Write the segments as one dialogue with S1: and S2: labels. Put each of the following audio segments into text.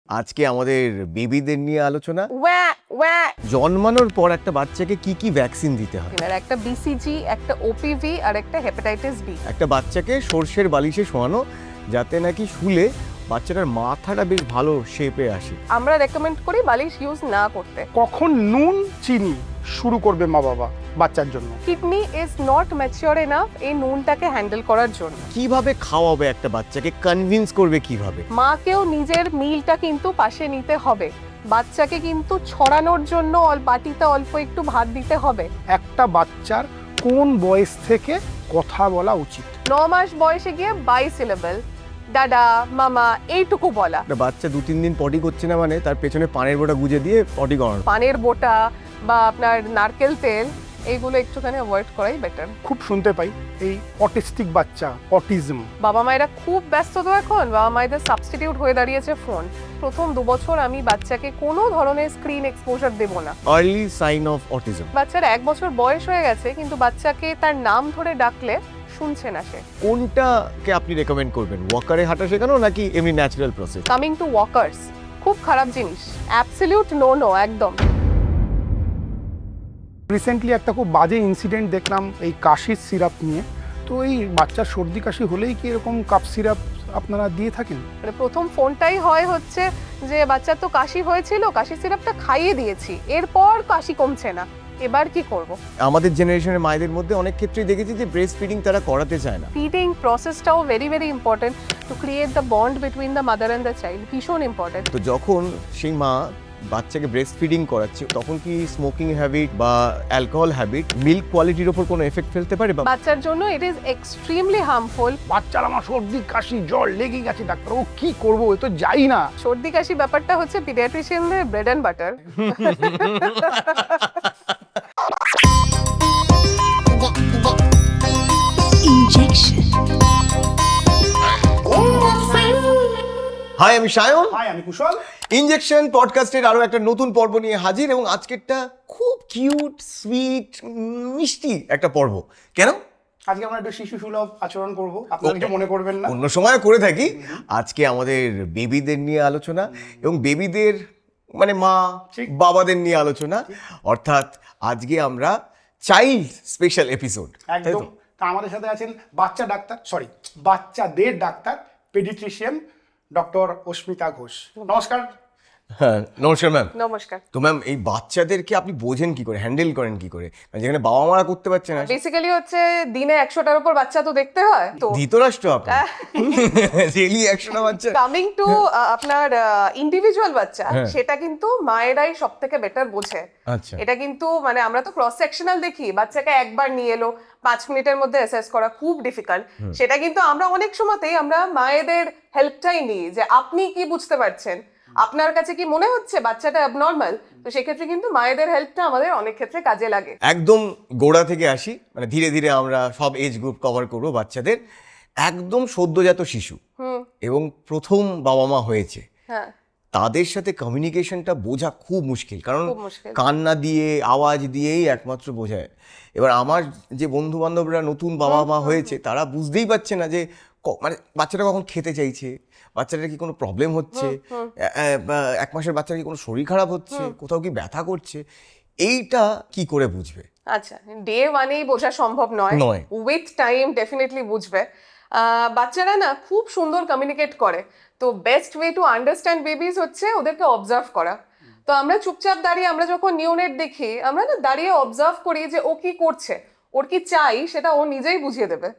S1: আজকে আমাদের বেবিদের নিয়ে আলোচনা। জন্মানোর পর একটা বাচ্চাকে কি কি ভ্যাকসিন দিতে হয়?
S2: একটা বিসিজি, একটা ওপিভি আর একটা হেপাটাইটিস বি।
S1: একটা বাচ্চাকে সর্ষের বালিশে শোয়ানো যাতে নাকি শুলে বাচ্চাটার মাথাটা বেশ ভালো শেপে আসে।
S2: আমরা রেকমেন্ড করি বালিশ ইউজ না করতে।
S3: কখন নুন চিনি শুরু করবে মা বাবা বাচ্চার জন্য?
S2: Kidney is not mature enough এই নুনটাকে হ্যান্ডেল করার জন্য।
S1: কিভাবে খাওয়াবে একটা বাচ্চাকে, কনভিন্স করবে কিভাবে?
S2: মাকেও নিজের মিলটা কিন্তু পাশে নিতে হবে। বাচ্চাকে কিন্তু ছড়ানোর জন্য বাটিতে অল্প একটু ভাত দিতে হবে।
S3: একটা বাচ্চার কোন বয়স থেকে কথা বলা উচিত?
S2: 9 মাস বয়সে গিয়ে বাই সিলেবল, দাদা, মামা এইটুকু বলা।
S1: একটা বাচ্চা 2-3 দিন পটি করছে না মানে তার পেছনে পানের বোটা গুজে দিয়ে পটি করানো।
S2: পানের বোটা বা আপনার নারকেল তেল এইগুলো একটুখানি অ্যাভয়েড করাই বেটার।
S3: খুব শুনতে পাই এই অটিস্টিক বাচ্চা, অটিজম।
S2: বাবা মায়েরা খুব ব্যস্ত তো এখন, বাবা মায়েদের সাবস্টিটিউট হয়ে দাঁড়িয়েছে ফোন। প্রথম 2 বছর আমি বাচ্চাকে কোনো ধরনের স্ক্রিন এক্সপোজার দেব না।
S1: Early sign of autism.
S2: বাচ্চার 1 বছর বয়স হয়ে গেছে কিন্তু বাচ্চাকে তার নাম ধরে ডাকলে শুনছে না সে।
S1: কোনটাকে আপনি রেকমেন্ড করবেন, ওয়াকারে হাঁটা শেখানো নাকি এমনি natural process?
S2: Coming to workers, খুব খারাপ জিনিস, অ্যাবসলিউট নো একদম।
S3: রিসেন্টলি একটা খুব বাজে ইনসিডেন্ট দেখলাম এই কাশির সিরাপ নিয়ে। তো এই বাচ্চার সর্দি কাশি হলেই কি এরকম কাপ সিরাপ আপনারা দিয়ে থাকেন?
S2: মানে প্রথম ফোনটাই হয় হচ্ছে যে বাচ্চার তো কাশি হয়েছিল, কাশি সিরাপটা খাইয়ে দিয়েছি, এরপর কাশি কমছে না, এবার কি করব?
S1: আমাদের জেনারেশনের মায়েদের মধ্যে অনেক ক্ষেত্রেই দেখেছি যে ব্রেস্ট ফিডিং তারা করাতে চায় না।
S2: ফিডিং প্রসেসটাও very important to create the bond between the mother and the child, ভীষণ ইম্পর্টেন্ট।
S1: তো যখন সেই মা বাচ্চাকে ব্রেস্ট ফিডিং করাচ্ছে তখন কি স্মোকিং হ্যাবিট বা অ্যালকোহল হ্যাবিট মিল্ক কোয়ালিটির উপর কোনো এফেক্ট ফেলতে পারে?
S2: বাচ্চার জন্য ইট ইজ এক্সট্রিমলি হার্মফুল।
S3: বাচ্চার আমার সর্দি কাশি জ্বর লেগে গেছে ডাক্তার, ও কি করব, এ তো যাই না।
S2: সর্দি কাশি ব্যাপারটা হচ্ছে পিডিয়াট্রিশিয়ানদের ব্রেড অ্যান্ড বাটার।
S1: হাই, আমি সায়ন।
S3: হাই, আমি কুশল।
S1: ইনজেকশন পডকাস্টের আরো একটা নতুন পর্ব নিয়ে হাজির, এবং আজকেরটা খুব কিউট, সুইট, মিষ্টি একটা পর্ব। কেন?
S3: আজকে আমরা একটু শিশু সুলভ আচরণ করব, আপনারা কিছু মনে করবেন না।
S1: অন্য সময় করে থাকি, আজকে আমাদের বেবিদের নিয়ে আলোচনা, এবং বেবিদের মানে মা বাবাদের নিয়ে আলোচনা, অর্থাৎ আজকে আমরা চাইল্ড স্পেশাল এপিসোড।
S3: একদম। তা আমাদের সাথে আছেন বাচ্চাদের ডাক্তার, পেডিট্রিশিয়ান ডক্টর অস্মিতা ঘোষ। নমস্কার।
S1: হ্যাঁ, নমস্কার ম্যাম।
S2: নমস্কার।
S1: তো ম্যাম, এই বাচ্চাদেরকে আপনি বোঝেন কি করে, হ্যান্ডেল করেন কি করে, যেখানে বাবা মারা করতে পারছে না?
S2: বেসিক্যালি হচ্ছে দিনে 100টার উপর বাচ্চা তো দেখতে হয়, তো
S1: ধৃতরাষ্ট্র আপনি ডেইলি 100টা বাচ্চা।
S2: কামিং টু আপনার ইন্ডিভিজুয়াল বাচ্চা, সেটা কিন্তু মায়েরাই সবথেকে বেটার বোঝে।
S1: আচ্ছা।
S2: এটা কিন্তু মানে আমরা তো ক্রস সেকশনাল দেখি, বাচ্চাকে একবার নিয়ে এলো 5 মিনিটের মধ্যে অ্যাসেস করা খুব ডিফিকাল্ট। সেটা কিন্তু আমরা অনেক সময়তেই আমরা মায়েদের হেল্পটাই নিই, যে আপনি কি বুঝতে পারছেন, আপনার কাছে কি মনে হচ্ছে বাচ্চাটা অ্যাবনর্মাল, তো সেক্ষেত্রে কিন্তু মায়েদের হেল্পটা আমাদের অনেক ক্ষেত্রে কাজে লাগে।
S1: একদম গোড়া থেকে আসি, মানে ধীরে ধীরে আমরা সব এজ গ্রুপ কভার করবো। বাচ্চাদের একদম সদ্যজাত শিশু এবং প্রথম বাবা মা হয়েছে,
S2: হ্যাঁ,
S1: তাদের সাথে কমিউনিকেশনটা বোঝা খুব মুশকিল, কারণ
S2: খুব মুশকিল।
S1: কান্না দিয়ে, আওয়াজ দিয়েই একমাত্র বোঝায়। এবার আমার যে বন্ধু বান্ধবরা নতুন বাবা মা হয়েছে, তারা বুঝতেই পারছে না যে মানে বাচ্চাটা কখন খেতে চাইছে, বাচ্চাটার কি কোনো প্রবলেম হচ্ছে, 1 মাসের বাচ্চার কি কোনো শরীর খারাপ হচ্ছে, কোথাও কি ব্যথা করছে, এইটা কি করে বুঝবে?
S2: আচ্ছা, ডে ওয়ানেই বোঝা সম্ভব নয়, উইথ টাইম ডেফিনেটলি বুঝবে। বাচ্চারা না খুব সুন্দর কমিউনিকেট করে, তো best way to understand babies হচ্ছে ওদেরকে অবজার্ভ করা। তো আমরা চুপচাপ দাঁড়িয়ে, আমরা যখন নিউনেট দেখি, আমরা না দাঁড়িয়ে অবজার্ভ করি যে ও কি করছে, ওর কি চাই সেটা ও নিজেই বুঝিয়ে দেবে।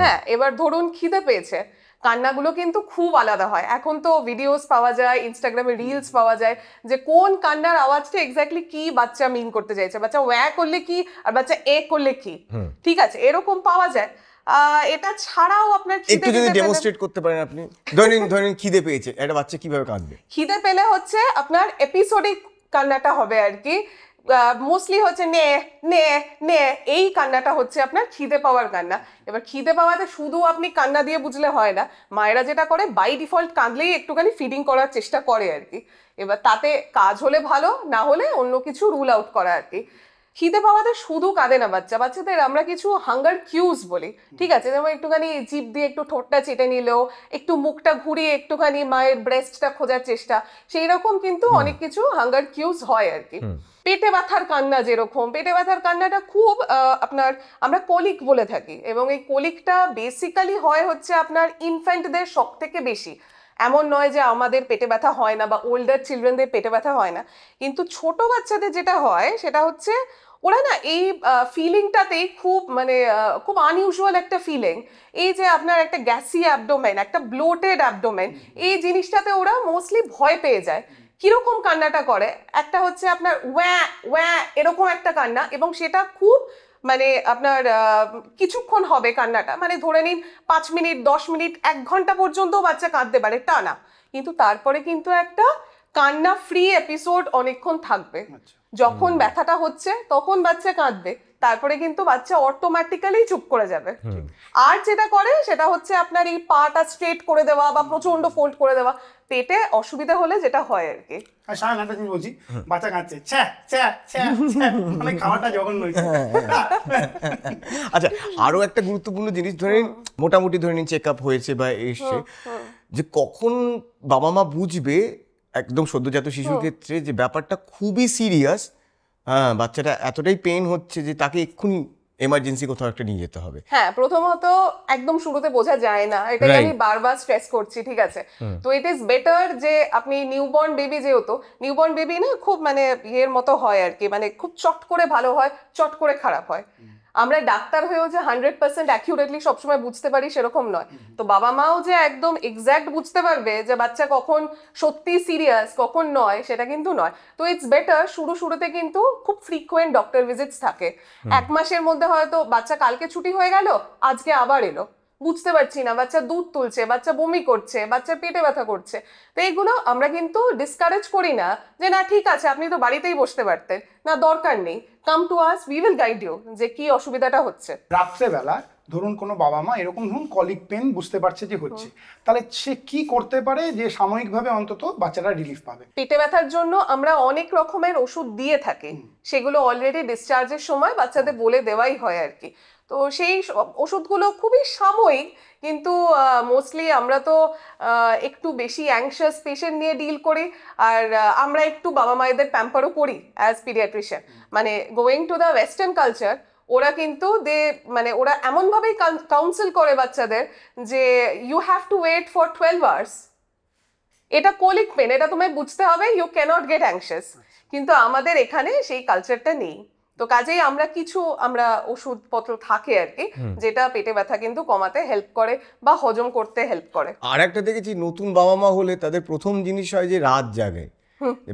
S2: হ্যাঁ, এবার ধরুন খিদে পেয়েছে, কান্নাগুলো কিন্তু খুব আলাদা হয়। এখন তো ভিডিওস পাওয়া যায়, ইনস্টাগ্রামে রিলস পাওয়া যায়, যে কোন কান্নার আওয়াজটা এক্স্যাক্টলি কি বাচ্চা মিন করতে চাইছে, বাচ্চা ওয়্যা করলে কি আর বাচ্চা এ করলে কি, ঠিক আছে, এরকম পাওয়া যায়। এটা ছাড়াও আপনার
S1: একটু যদি ডেমনস্ট্রেট করতে পারেন আপনি, ধরেন খিদে পেয়েছে, একটা বাচ্চা কিভাবে কাঁদবে?
S2: খিদে পেলে হচ্ছে আপনার এপিসোডিক কান্নাটা হবে আর কি, মোস্টলি হচ্ছে নে নে নে, এই কান্নাটা হচ্ছে আপনার খিদে পাওয়ার কান্না। এবার খিদে পাওয়াতে শুধু আপনি কান্না দিয়ে বুঝলে হয় না, মায়েরা যেটা করে বাই ডিফল্ট কাঁদলেই একটুখানি ফিডিং করার চেষ্টা করে আর কি। এবার তাতে কাজ হলে ভালো, না হলে অন্য কিছু রুল আউট করা আর কি। খিদে পাওয়াতে শুধু কাঁদে না বাচ্চাদের আমরা কিছু হাঙ্গার কিউজ বলি, ঠিক আছে, যেমন একটুখানি জিভ দিয়ে একটু ঠোঁটটা চেটে নিল, একটু মুখটা ঘুরিয়ে একটুখানি মায়ের ব্রেস্টটা খোঁজার চেষ্টা, সেই রকম কিন্তু অনেক কিছু হাঙ্গার কিউজ হয় আর কি। পেটে ব্যথার কান্না, যেরকম পেটে ব্যথার কান্নাটা খুব আপনার আমরা কোলিক বলে থাকি, এবং এই কোলিকটা বেসিক্যালি হয় হচ্ছে আপনার ইনফ্যান্টদের সব থেকে বেশি। এমন নয় যে আমাদের পেটে ব্যথা হয় না বা ওল্ডার চিলড্রেনদের পেটে ব্যথা হয় না, কিন্তু ছোট বাচ্চাদের যেটা হয় সেটা হচ্ছে ওরা না এই ফিলিংটাতেই খুব মানে খুব আনইউজুয়াল একটা ফিলিং, এই যে আপনার একটা গ্যাসি অ্যাবডোমেন, একটা ব্লোটেড অ্যাবডোমেন, এই জিনিসটাতে ওরা মোস্টলি ভয় পেয়ে যায়। কিরকম কান্নাটা করে, একটা হচ্ছে আপনার ওয়া ওয়া এরকম একটা কান্না, এবং সেটা খুব মানে আপনার কিছুক্ষণ হবে কান্নাটা, মানে ধরে নিন 5 মিনিট 10 মিনিট 1 ঘন্টা পর্যন্ত বাচ্চা কাঁদতে পারে টানা, কিন্তু তারপরে কিন্তু একটা কান্না ফ্রি এপিসোড অনেকক্ষণ থাকবে। যখন ব্যথাটা হচ্ছে তখন বাচ্চা কাঁদবে, তারপরে কিন্তু বাচ্চা অটোমেটিক্যালি চুপ করে যাবে। আর যেটা করে সেটা হচ্ছে আপনার এই পাটা স্ট্রেট করে দেওয়া বা প্রচন্ড ফোল্ড করে দেওয়া, পেটে অসুবিধা হলে যেটা হয় আর কি।
S4: আর সারা নাটক আমি বলছি বাচ্চা কাঁদছে ছ্যা ছ্যা ছ্যা ছ্যা, মানে খাওয়াটা জঘন্য হয়েছে।
S1: আচ্ছা, আরো একটা গুরুত্বপূর্ণ জিনিস ধরে নিন, মোটামুটি ধরে নিন চেক আপ হয়েছে বা এসছে, যে কখন বাবা মা বুঝবে একদম সদ্যজাত শিশুর ক্ষেত্রে যে ব্যাপারটা খুবই সিরিয়াস, হ্যাঁ বাচ্চাটা এতটাই পেইন হচ্ছে যে তাকে এক্ষুনি এমার্জেন্সি কোথাও একটা নিয়ে যেতে হবে।
S2: হ্যাঁ, প্রথমত একদম শুরুতে বোঝা যায় না, এটাই আমি বারবার স্ট্রেস করছি, ঠিক আছে। তো ইট ইজ বেটার যে আপনি নিউবর্ন বেবি, যেহেতু নিউবর্ন বেবি না খুব মানে ইয়ের মতো হয় আর কি, মানে খুব চট করে ভালো হয়, চট করে খারাপ হয়। আমরা ডাক্তার হয়েও যে 100% অ্যাকিউরেটলি সবসময় বুঝতে পারি সেরকম নয়। তো বাবা মাও যে একদম এক্স্যাক্ট বুঝতে পারবে যে বাচ্চা কখন সত্যি সিরিয়াস কখন নয়, সেটা কিন্তু নয়। তো ইটস বেটার শুরুতে কিন্তু খুব ফ্রিকোয়েন্ট ডক্টর ভিজিটস থাকে। 1 মাসের মধ্যে হয়তো বাচ্চা কালকে ছুটি হয়ে গেল, আজকে আবার এলো, বুঝতে পারছি না, বাচ্চা দুধ তুলছে, বাচ্চা বমি করছে, বাচ্চার পেটে ব্যথা করছে, তো এইগুলো আমরা কিন্তু ডিসকারেজ করি না যে না ঠিক আছে আপনি তো বাড়িতেই বসতে পারতেন, না দরকার নেই, come to us, we will guide you যে কি অসুবিধাটা হচ্ছে।
S3: রাত্রেবেলা ধরুন কোনো বাবা মা এরকম ধরুন কলিক পেন বুঝতে পারছে যে হচ্ছে, তাহলে সে কি করতে পারে যে সাময়িকভাবে অন্তত বাচ্চারা রিলিফ পাবে?
S2: পেটে ব্যথার জন্য আমরা অনেক রকমের ওষুধ দিয়ে থাকি, সেগুলো অলরেডি ডিসচার্জের সময় বাচ্চাদের বলে দেওয়াই হয় আর কি। তো সেই ওষুধগুলো খুবই সাময়িক, কিন্তু মোস্টলি আমরা তো একটু বেশি অ্যাংশাস পেশেন্ট নিয়ে ডিল করি, আর আমরা একটু বাবা মায়েদের প্যাম্পারও করি অ্যাজ পিডিয়াট্রিশিয়ান। মানে going to the western culture, ওরা কিন্তু মানে ওরা এমনভাবেই কাউন্সিল করে বাচ্চাদের যে you have to wait for 12 hours, এটা কোলিক পেন, এটা তোমায় বুঝতে হবে, ইউ ক্যানট গেট অ্যাংশাস। কিন্তু আমাদের এখানে সেই কালচারটা নেই, তো কাজেই আমরা ওষুধপত্র থাকে আর কি, যেটা পেটে ব্যথা কিন্তু কমাতে হেল্প করে বা হজম করতে হেল্প করে।
S1: আর একটা দেখেছি, নতুন বাবা মা হলে তাদের প্রথম জিনিস হয় যে রাত জাগে,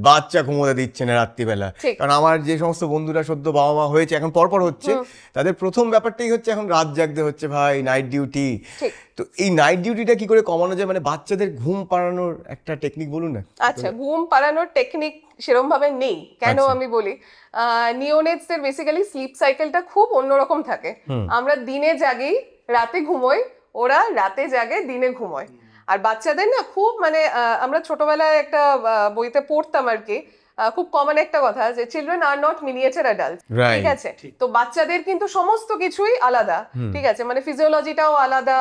S1: বাচ্চা ঘুমোতে দিচ্ছে না রাত্রিবেলা। কারণ আমার যে সমস্ত বন্ধুরা সদ্য বাবা মা হয়েছে, এখন পরপর হচ্ছে, তাদের প্রথম ব্যাপারটাই হচ্ছে এখন রাত জাগতে হচ্ছে, ভাই নাইট ডিউটি। তো এই নাইট ডিউটিটা কি করে কমানো যায়, মানে বাচ্চাদের ঘুম পাড়ানোর একটা টেকনিক বলুন না।
S2: আচ্ছা, ঘুম পাড়ানোর টেকনিক সেরকম ভাবে নেই, কেন আমি বলি, নিওনেটসদের বেসিক্যালি স্লিপ সাইকেলটা খুব অন্যরকম থাকে। আমরা দিনে জাগি রাতে ঘুমোই, ওরা রাতে জাগে দিনে ঘুমোয়। আর বাচ্চাদের না খুব মানে আমরা ছোটবেলায় একটা বইতে পড়তাম আর কি, খুব কমন একটা কথা যে children are not miniature adult, ঠিক আছে। তো বাচ্চাদের কিন্তু সমস্ত কিছুই আলাদা, ঠিক আছে, মানে ফিজিওলজিটাও আলাদা,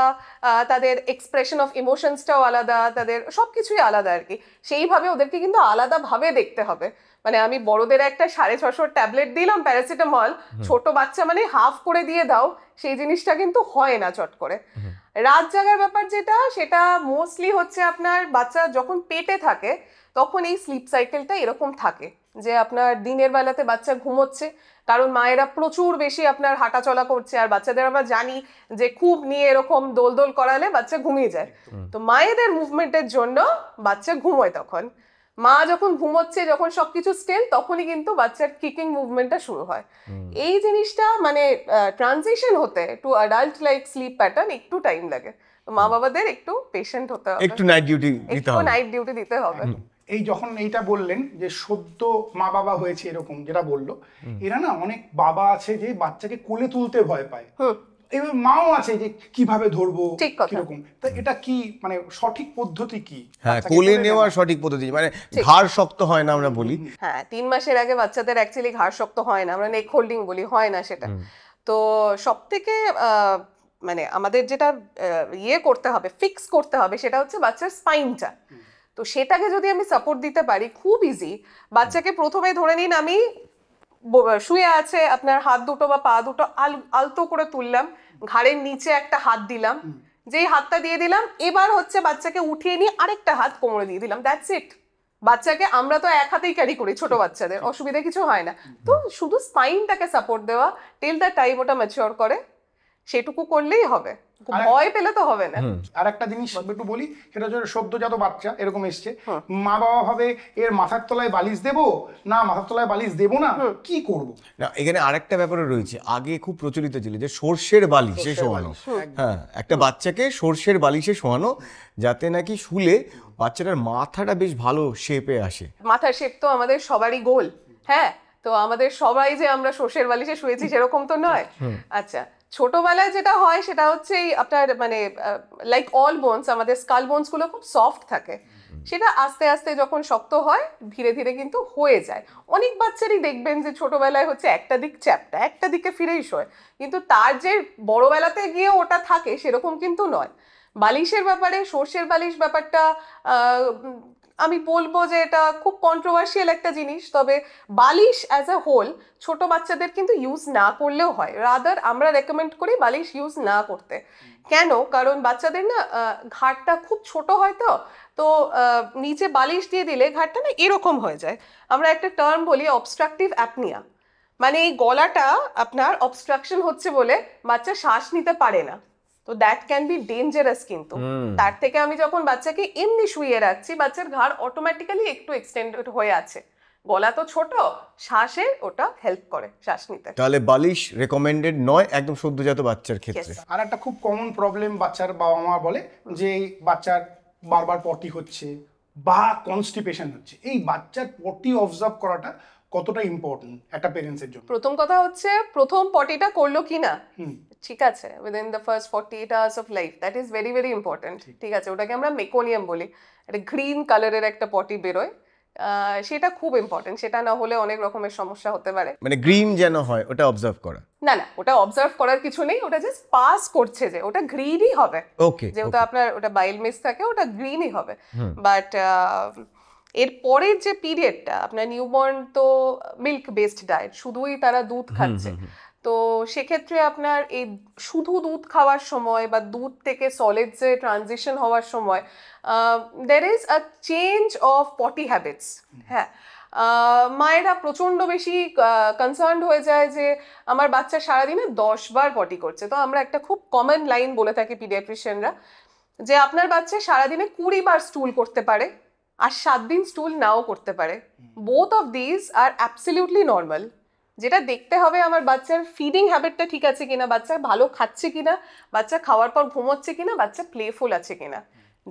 S2: তাদের এক্সপ্রেশন অফ ইমোশনসটাও আলাদা, তাদের সবকিছুই আলাদা আর কি। সেইভাবে ওদেরকে কিন্তু আলাদা ভাবে দেখতে হবে। মানে আমি বড়দের একটা 650 ট্যাবলেট দিলাম প্যারাসিটামল, ছোট বাচ্চা মানে হাফ করে দিয়ে দাও, সেই জিনিসটা কিন্তু হয় না চট করে। রাত জাগার ব্যাপার যেটা, সেটা মোস্টলি হচ্ছে আপনার বাচ্চা যখন পেটে থাকে তখন এই স্লিপ সাইকেলটা এরকম থাকে যে আপনার দিনের বেলাতে বাচ্চা ঘুমোচ্ছে, কারণ মায়েরা প্রচুর বেশি আপনার হাঁটাচলা করছে, আর বাচ্চাদের আমরা জানি যে খুব নিয়ে এরকম দোল করালে বাচ্চা ঘুমিয়ে যায়। তো মায়েদের মুভমেন্টের জন্য বাচ্চা ঘুমোয়, তখন মা যখন ঘুমোচ্ছে, যখন সবকিছু স্টিল, তখনই কিন্তু বাচ্চার কিকিং মুভমেন্টটা শুরু হয়। এই জিনিসটা মানে ট্রানজিশন হতে to adult like sleep pattern একটু টাইম লাগে, তো মা বাবাদের একটু পেশেন্ট হতে হবে,
S1: একটু নাইট ডিউটি দিতে হবে।
S3: এই যখন এইটা বললেন যে সদ্য মা বাবা হয়েছে এরকম যেটা বললো, এরা না অনেক বাবা আছে যে বাচ্চাকে কোলে তুলতে ভয় পায়, এবার মাও আছে যে কিভাবে ধরবো,
S2: ঠিক কথা।
S3: কিরকম, তো এটা কি মানে সঠিক পদ্ধতি কি?
S1: হ্যাঁ,
S3: বাচ্চাকে
S1: কোলে
S3: কোলে
S1: নেওয়ার সঠিক পদ্ধতি, মানে ঘাড় শক্ত হয় না আমরা বলি।
S2: হ্যাঁ, 3 মাসের আগে বাচ্চাদের অ্যাকচুয়ালি ঘাড় শক্ত হয় না, আমরা নেক হোল্ডিং বলি, হয় না সেটা। তো সব থেকে মানে আমাদের যেটা করতে হবে, ফিক্স করতে হবে, সেটা হচ্ছে বাচ্চার স্পাইনটা। তো সেটাকে যদি আমি সাপোর্ট দিতে পারি, খুব ইজি। বাচ্চাকে প্রথমে ধরে নিন আমি শুয়ে আছে, আপনার হাত দুটো বা পা দুটো আলতো করে তুললাম, ঘাড়ের নিচে একটা হাত দিলাম, যেই হাতটা দিয়ে দিলাম, এবার হচ্ছে বাচ্চাকে উঠিয়ে নিয়ে আরেকটা হাত কোমরে দিয়ে দিলাম, দ্যাটস ইট। বাচ্চাকে আমরা তো এক হাতেই ক্যারি করি, ছোট বাচ্চাদের অসুবিধা কিছু হয় না। তো শুধু স্পাইনটাকে সাপোর্ট দেওয়া টিল দ্য টাইম ওটা ম্যাচিওর করে, সেটুকু করলেই হবে, ভয় পেলে তো হবে না।
S3: আর একটা জিনিস একটু বলি, সেটা হচ্ছে সদ্যজাত বাচ্চা এরকম এসছে, মা বাবা ভাবে এর মাথার তলায় বালিশ দেবো না মাথার তলায় বালিশ দেবো না, কি করব?
S1: না, এখানে আরেকটা ব্যাপারও রয়েছে, আগে খুব প্রচলিত ছিল যে সর্ষের বালিশে শোয়ানো। হ্যাঁ, একটা বাচ্চাকে সর্ষের বালিশে শোয়ানো, যাতে নাকি শুলে বাচ্চাটার মাথাটা বেশ ভালো শেপে আসে।
S2: মাথার শেপ তো আমাদের সবারই গোল, হ্যাঁ, তো আমাদের সবাই যে আমরা সর্ষের বালিশে শুয়েছি সেরকম তো নয়। আচ্ছা, ছোটবেলায় যেটা হয় সেটা হচ্ছে আপনার মানে লাইক অল বোনস, আমাদের স্কাল বোনস গুলো খুব সফট থাকে, সেটা আস্তে আস্তে যখন শক্ত হয় ধীরে ধীরে কিন্তু হয়ে যায়। অনেক বাচ্চারই দেখবেন যে ছোটবেলায় হচ্ছে একটা দিক চ্যাপ্টা, একটা দিকে ফিরেই শোয়, কিন্তু তার যে বড়বেলাতে গিয়ে ওটা থাকে সেরকম কিন্তু নয়। বালিশের ব্যাপারে সর্ষের বালিশ ব্যাপারটা আমি বলবো যে এটা খুব কন্ট্রোভার্সিয়াল একটা জিনিস, তবে বালিশ অ্যাজ আ হোল ছোট বাচ্চাদের কিন্তু ইউজ না করলেও হয়, রাদার আমরা রেকমেন্ড করি বালিশ ইউজ না করতে। কেন? কারণ বাচ্চাদের না ঘাড়টা খুব ছোট হয়, তো নিচে বালিশ দিয়ে দিলে ঘাড়টা না এরকম হয়ে যায়। আমরা একটা টার্ম বলি অবস্ট্রাকটিভ অ্যাপনিয়া, মানে এই গলাটা আপনার অবস্ট্রাকশন হচ্ছে বলে বাচ্চা শ্বাস নিতে পারে না। তো দ্যাট ক্যান বি ডেঞ্জারাস। কিন্তু তার থেকে আমি যখন বাচ্চাকে এমনি শুয়ে রাখছি, বাচ্চার ঘাড় অটোমেটিক্যালি একটু এক্সটেন্ডেড হয়ে আছে, গলা তো ছোট, শ্বাসে ওটা হেল্প করে শ্বাস নিতে।
S1: তাহলে বালিশ রেকমেন্ডেড নয় একদম সদ্যজাত বাচ্চার ক্ষেত্রে।
S3: আর একটা খুব কমন প্রবলেম বাচ্চার বাবা মা বলে যে এই বাচ্চার বারবার পটি হচ্ছে বা কনস্টিপেশন হচ্ছে, এই বাচ্চার পটি অবজার্ভ করাটা কতটা ইম্পর্টেন্ট একটা পেরেন্টসের জন্য?
S2: প্রথম কথা হচ্ছে প্রথম পটিটা করলো কিনা, ঠিক আছে, within the first 48 hours of life, that is very very important. ঠিক আছে, ওটাকে আমরা মেকোনিয়াম বলি, একটা গ্রিন কালারের একটা পটি বেরোয়, সেটা খুব ইম্পর্টেন্ট, সেটা না হলে অনেক রকমের সমস্যা হতে পারে।
S1: মানে গ্রিন যেন হয় ওটা অবজার্ভ করা?
S2: না না, ওটা অবজার্ভ করার কিছু নেই, ওটা জাস্ট পাস করছে যে ওটা গ্রিনই হবে।
S1: ওকে,
S2: যেহেতু আপনার ওটা বাইল মিস থাকে, ওটা গ্রিনই হবে। বাট এর পরের যে পিরিয়ডটা আপনার নিউবর্ন, তো মিল্ক বেসড ডায়েট, শুধুই তারা দুধ খাচ্ছে, তো সেক্ষেত্রে আপনার এই শুধু দুধ খাওয়ার সময় বা দুধ থেকে সলিডসে ট্রানজিশন হওয়ার সময় there is a change of potty habits. হ্যাঁ, মায়েরা প্রচণ্ড বেশি কনসার্নড হয়ে যায় যে আমার বাচ্চা সারাদিনে 10 বার পটি করছে। তো আমরা একটা খুব কমন লাইন বলে থাকি পিডিয়াট্রিশিয়ানরা, যে আপনার বাচ্চা সারাদিনে 20 বার স্টুল করতে পারে আর 7 দিন স্টুল নাও করতে পারে। Both of this are absolutely normal. যেটা দেখতে হবে আমার বাচ্চার ফিডিং হ্যাবিটটা ঠিক আছে কিনা, বাচ্চা ভালো খাচ্ছে কিনা, বাচ্চা খাওয়ার পর ঘুমোচ্ছে কিনা, বাচ্চা প্লেফুল আছে কিনা।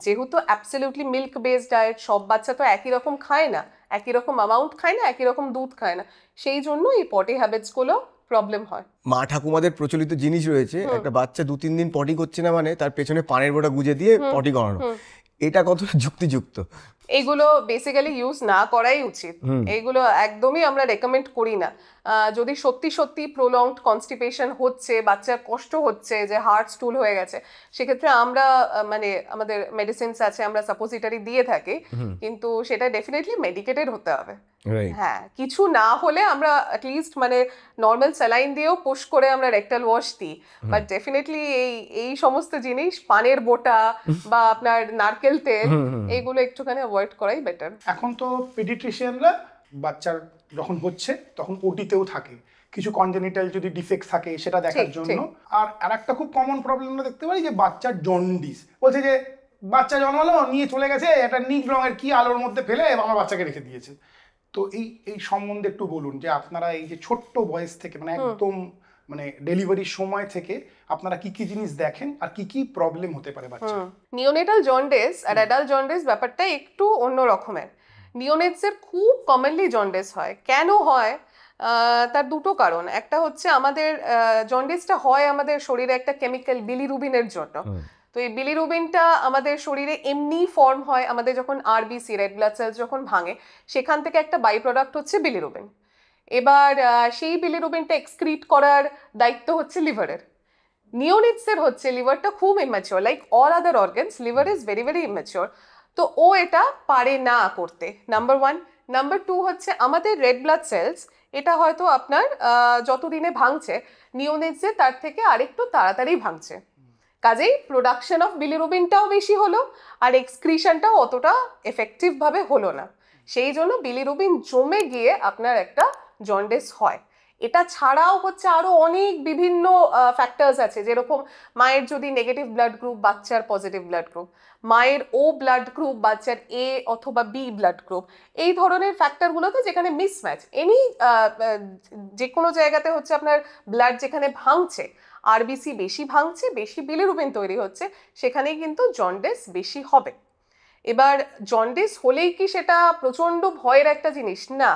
S2: যেহেতু অ্যাবসলিউটলি মিল্ক বেসড ডায়েট, সব বাচ্চা তো একই রকম খায় না, একই রকম অ্যামাউন্ট খায় না, একই রকম দুধ খায় না, সেই জন্য এই পটি হ্যাবিটসগুলো প্রবলেম হয়।
S1: মা ঠাকুমাদের প্রচলিত জিনিস রয়েছে, একটা বাচ্চা 2-3 দিন পটি করছে না মানে তার পেছনে পানের বোঁটা গুজে দিয়ে পটি করানো, এটা কতটা যুক্তিযুক্ত?
S2: এইগুলো বেসিক্যালি ইউজ না করাই উচিত, এইগুলো একদমই আমরা রেকমেন্ড করি না। যদি সত্যি সত্যি প্রলংড কনস্টিপেশন হচ্ছে, বাচ্চার কষ্ট হচ্ছে যে হার্ট স্টুল হয়ে গেছে, সেক্ষেত্রে আমরা মানে আমাদের মেডিসিনস আছে, আমরা সাপোজিটরি দিয়ে থাকি, কিন্তু সেটা ডেফিনেটলি মেডিকেটেড হতে হবে। হ্যাঁ, কিছু না হলে আমরা অ্যাটলিস্ট মানে নর্মাল স্যালাইন দিয়েও পুশ করে আমরা রেকটাল ওয়াশ দিই, বাট ডেফিনেটলি এই সমস্ত জিনিস, পানের বোটা বা আপনার নারকেল তেল, এইগুলো একটুখানি অ্যাভয়েড করাই বেটার।
S3: এখন তো পেডিয়াট্রিশিয়ানরা বাচ্চার যখন হচ্ছে তখন ওটিতেও থাকে, কিছু কনজেনিটাল যদি ডিফেক্ট থাকে সেটা দেখার জন্য। আর একটা খুব কমন প্রবলেম আমরা দেখতে পাই যে বাচ্চার জন্ডিস, বলছে যে বাচ্চা জন্মালো নিয়ে চলে গেছে একটা নীল রঙের কি আলোর মধ্যে ফেলে আমার বাচ্চাকে রেখে দিয়েছে। তো এই সম্বন্ধে একটু বলুন যে আপনারা এই যে ছোট্ট বয়স থেকে মানে একদম মানে ডেলিভারির সময় থেকে আপনারা কি কি জিনিস দেখেন আর কি কি প্রবলেম হতে পারে বাচ্চা?
S2: নিওনেটাল জন্ডিস আর অ্যাডাল্ট জন্ডিস ব্যাপারটা একটু অন্য রকমের। নিওনেটসের খুব কমনলি জন্ডিস হয়। কেন হয়? তার দুটো কারণ। একটা হচ্ছে আমাদের জন্ডিসটা হয় আমাদের শরীরে একটা কেমিক্যাল বিলিরুবিনের জন্য। তো এই বিলিরুবিনটা আমাদের শরীরে এমনি ফর্ম হয় আমাদের যখন আরবিসি রেড ব্লাড সেলস যখন ভাঙে, সেখান থেকে একটা বাই প্রোডাক্ট হচ্ছে বিলিরুবিন। এবার সেই বিলিরুবিনটা এক্সক্রিট করার দায়িত্ব হচ্ছে লিভারের। নিওনিটসের হচ্ছে লিভারটা খুব immature, like all other organs liver is very very immature. তো ও এটা পারে না করতে, নাম্বার ওয়ান। নাম্বার টু হচ্ছে আমাদের রেড ব্লাড সেলস, এটা হয়তো আপনার যতদিনে ভাঙছে নিওনিটসে তার থেকে আরেকটু তাড়াতাড়ি ভাঙছে, কাজেই প্রোডাকশন অফ বিলিরুবিনটাও বেশি হলো আর এক্সক্রিশনটাও অতটা এফেক্টিভভাবে হলো না। সেই জন্য বিলিরুবিন জমে গিয়ে আপনার একটা জন্ডিস হয়। এটা ছাড়াও হচ্ছে আরো অনেক বিভিন্ন ফ্যাক্টরস আছে, যেরকম মায়ের যদি নেগেটিভ ব্লাড গ্রুপ, বাচ্চার পজিটিভ ব্লাড গ্রুপ, মায়ের ও ব্লাড গ্রুপ, বাচ্চার এ অথবা বি ব্লাড গ্রুপ, এই ধরনের ফ্যাক্টরগুলোতে যেখানে মিসম্যাচ এনি যে কোনো জায়গাতে হচ্ছে আপনার ব্লাড যেখানে ভাঙছে, আরবিসি বেশি ভাঙছে, বেশি বিলিরুবিন তৈরি হচ্ছে, সেখানেই কিন্তু জন্ডিস বেশি হবে। এবার জন্ডিস হলেই কি সেটা প্রচণ্ড ভয়ের একটা জিনিস? না,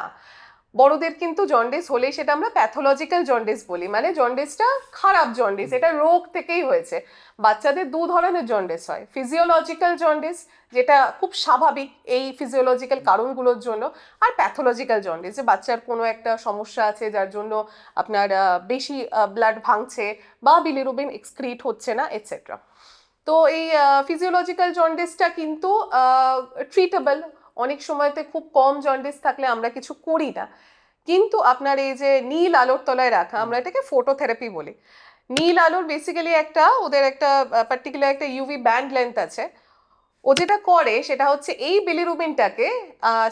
S2: বড়দের কিন্তু জন্ডিস হলেই সেটা আমরা প্যাথোলজিক্যাল জন্ডিস বলি, মানে জন্ডিসটা খারাপ জন্ডিস, এটা রোগ থেকেই হয়েছে। বাচ্চাদের দু ধরনের জন্ডিস হয়, ফিজিওলজিক্যাল জন্ডিস যেটা খুব স্বাভাবিক এই ফিজিওলজিক্যাল কারণগুলোর জন্য, আর প্যাথোলজিক্যাল জন্ডিস যে বাচ্চার কোনো একটা সমস্যা আছে যার জন্য আপনার বেশি ব্লাড ভাঙছে বা বিলিরুবিন এক্সক্রিট হচ্ছে না এটসেট্রা। তো এই ফিজিওলজিক্যাল জন্ডিসটা কিন্তু ট্রিটেবল। অনেক সময়তে খুব কম জন্ডিস থাকলে আমরা কিছু করি না, কিন্তু আপনার এই যে নীল আলোর তলায় রাখা, আমরা এটাকে ফটোথেরাপি বলি। নীল আলোর বেসিক্যালি ওদের একটা পার্টিকুলার একটা ইউভি ব্যান্ড লেন্থ আছে। ও যেটা করে সেটা হচ্ছে এই বিলিরুবিনটাকে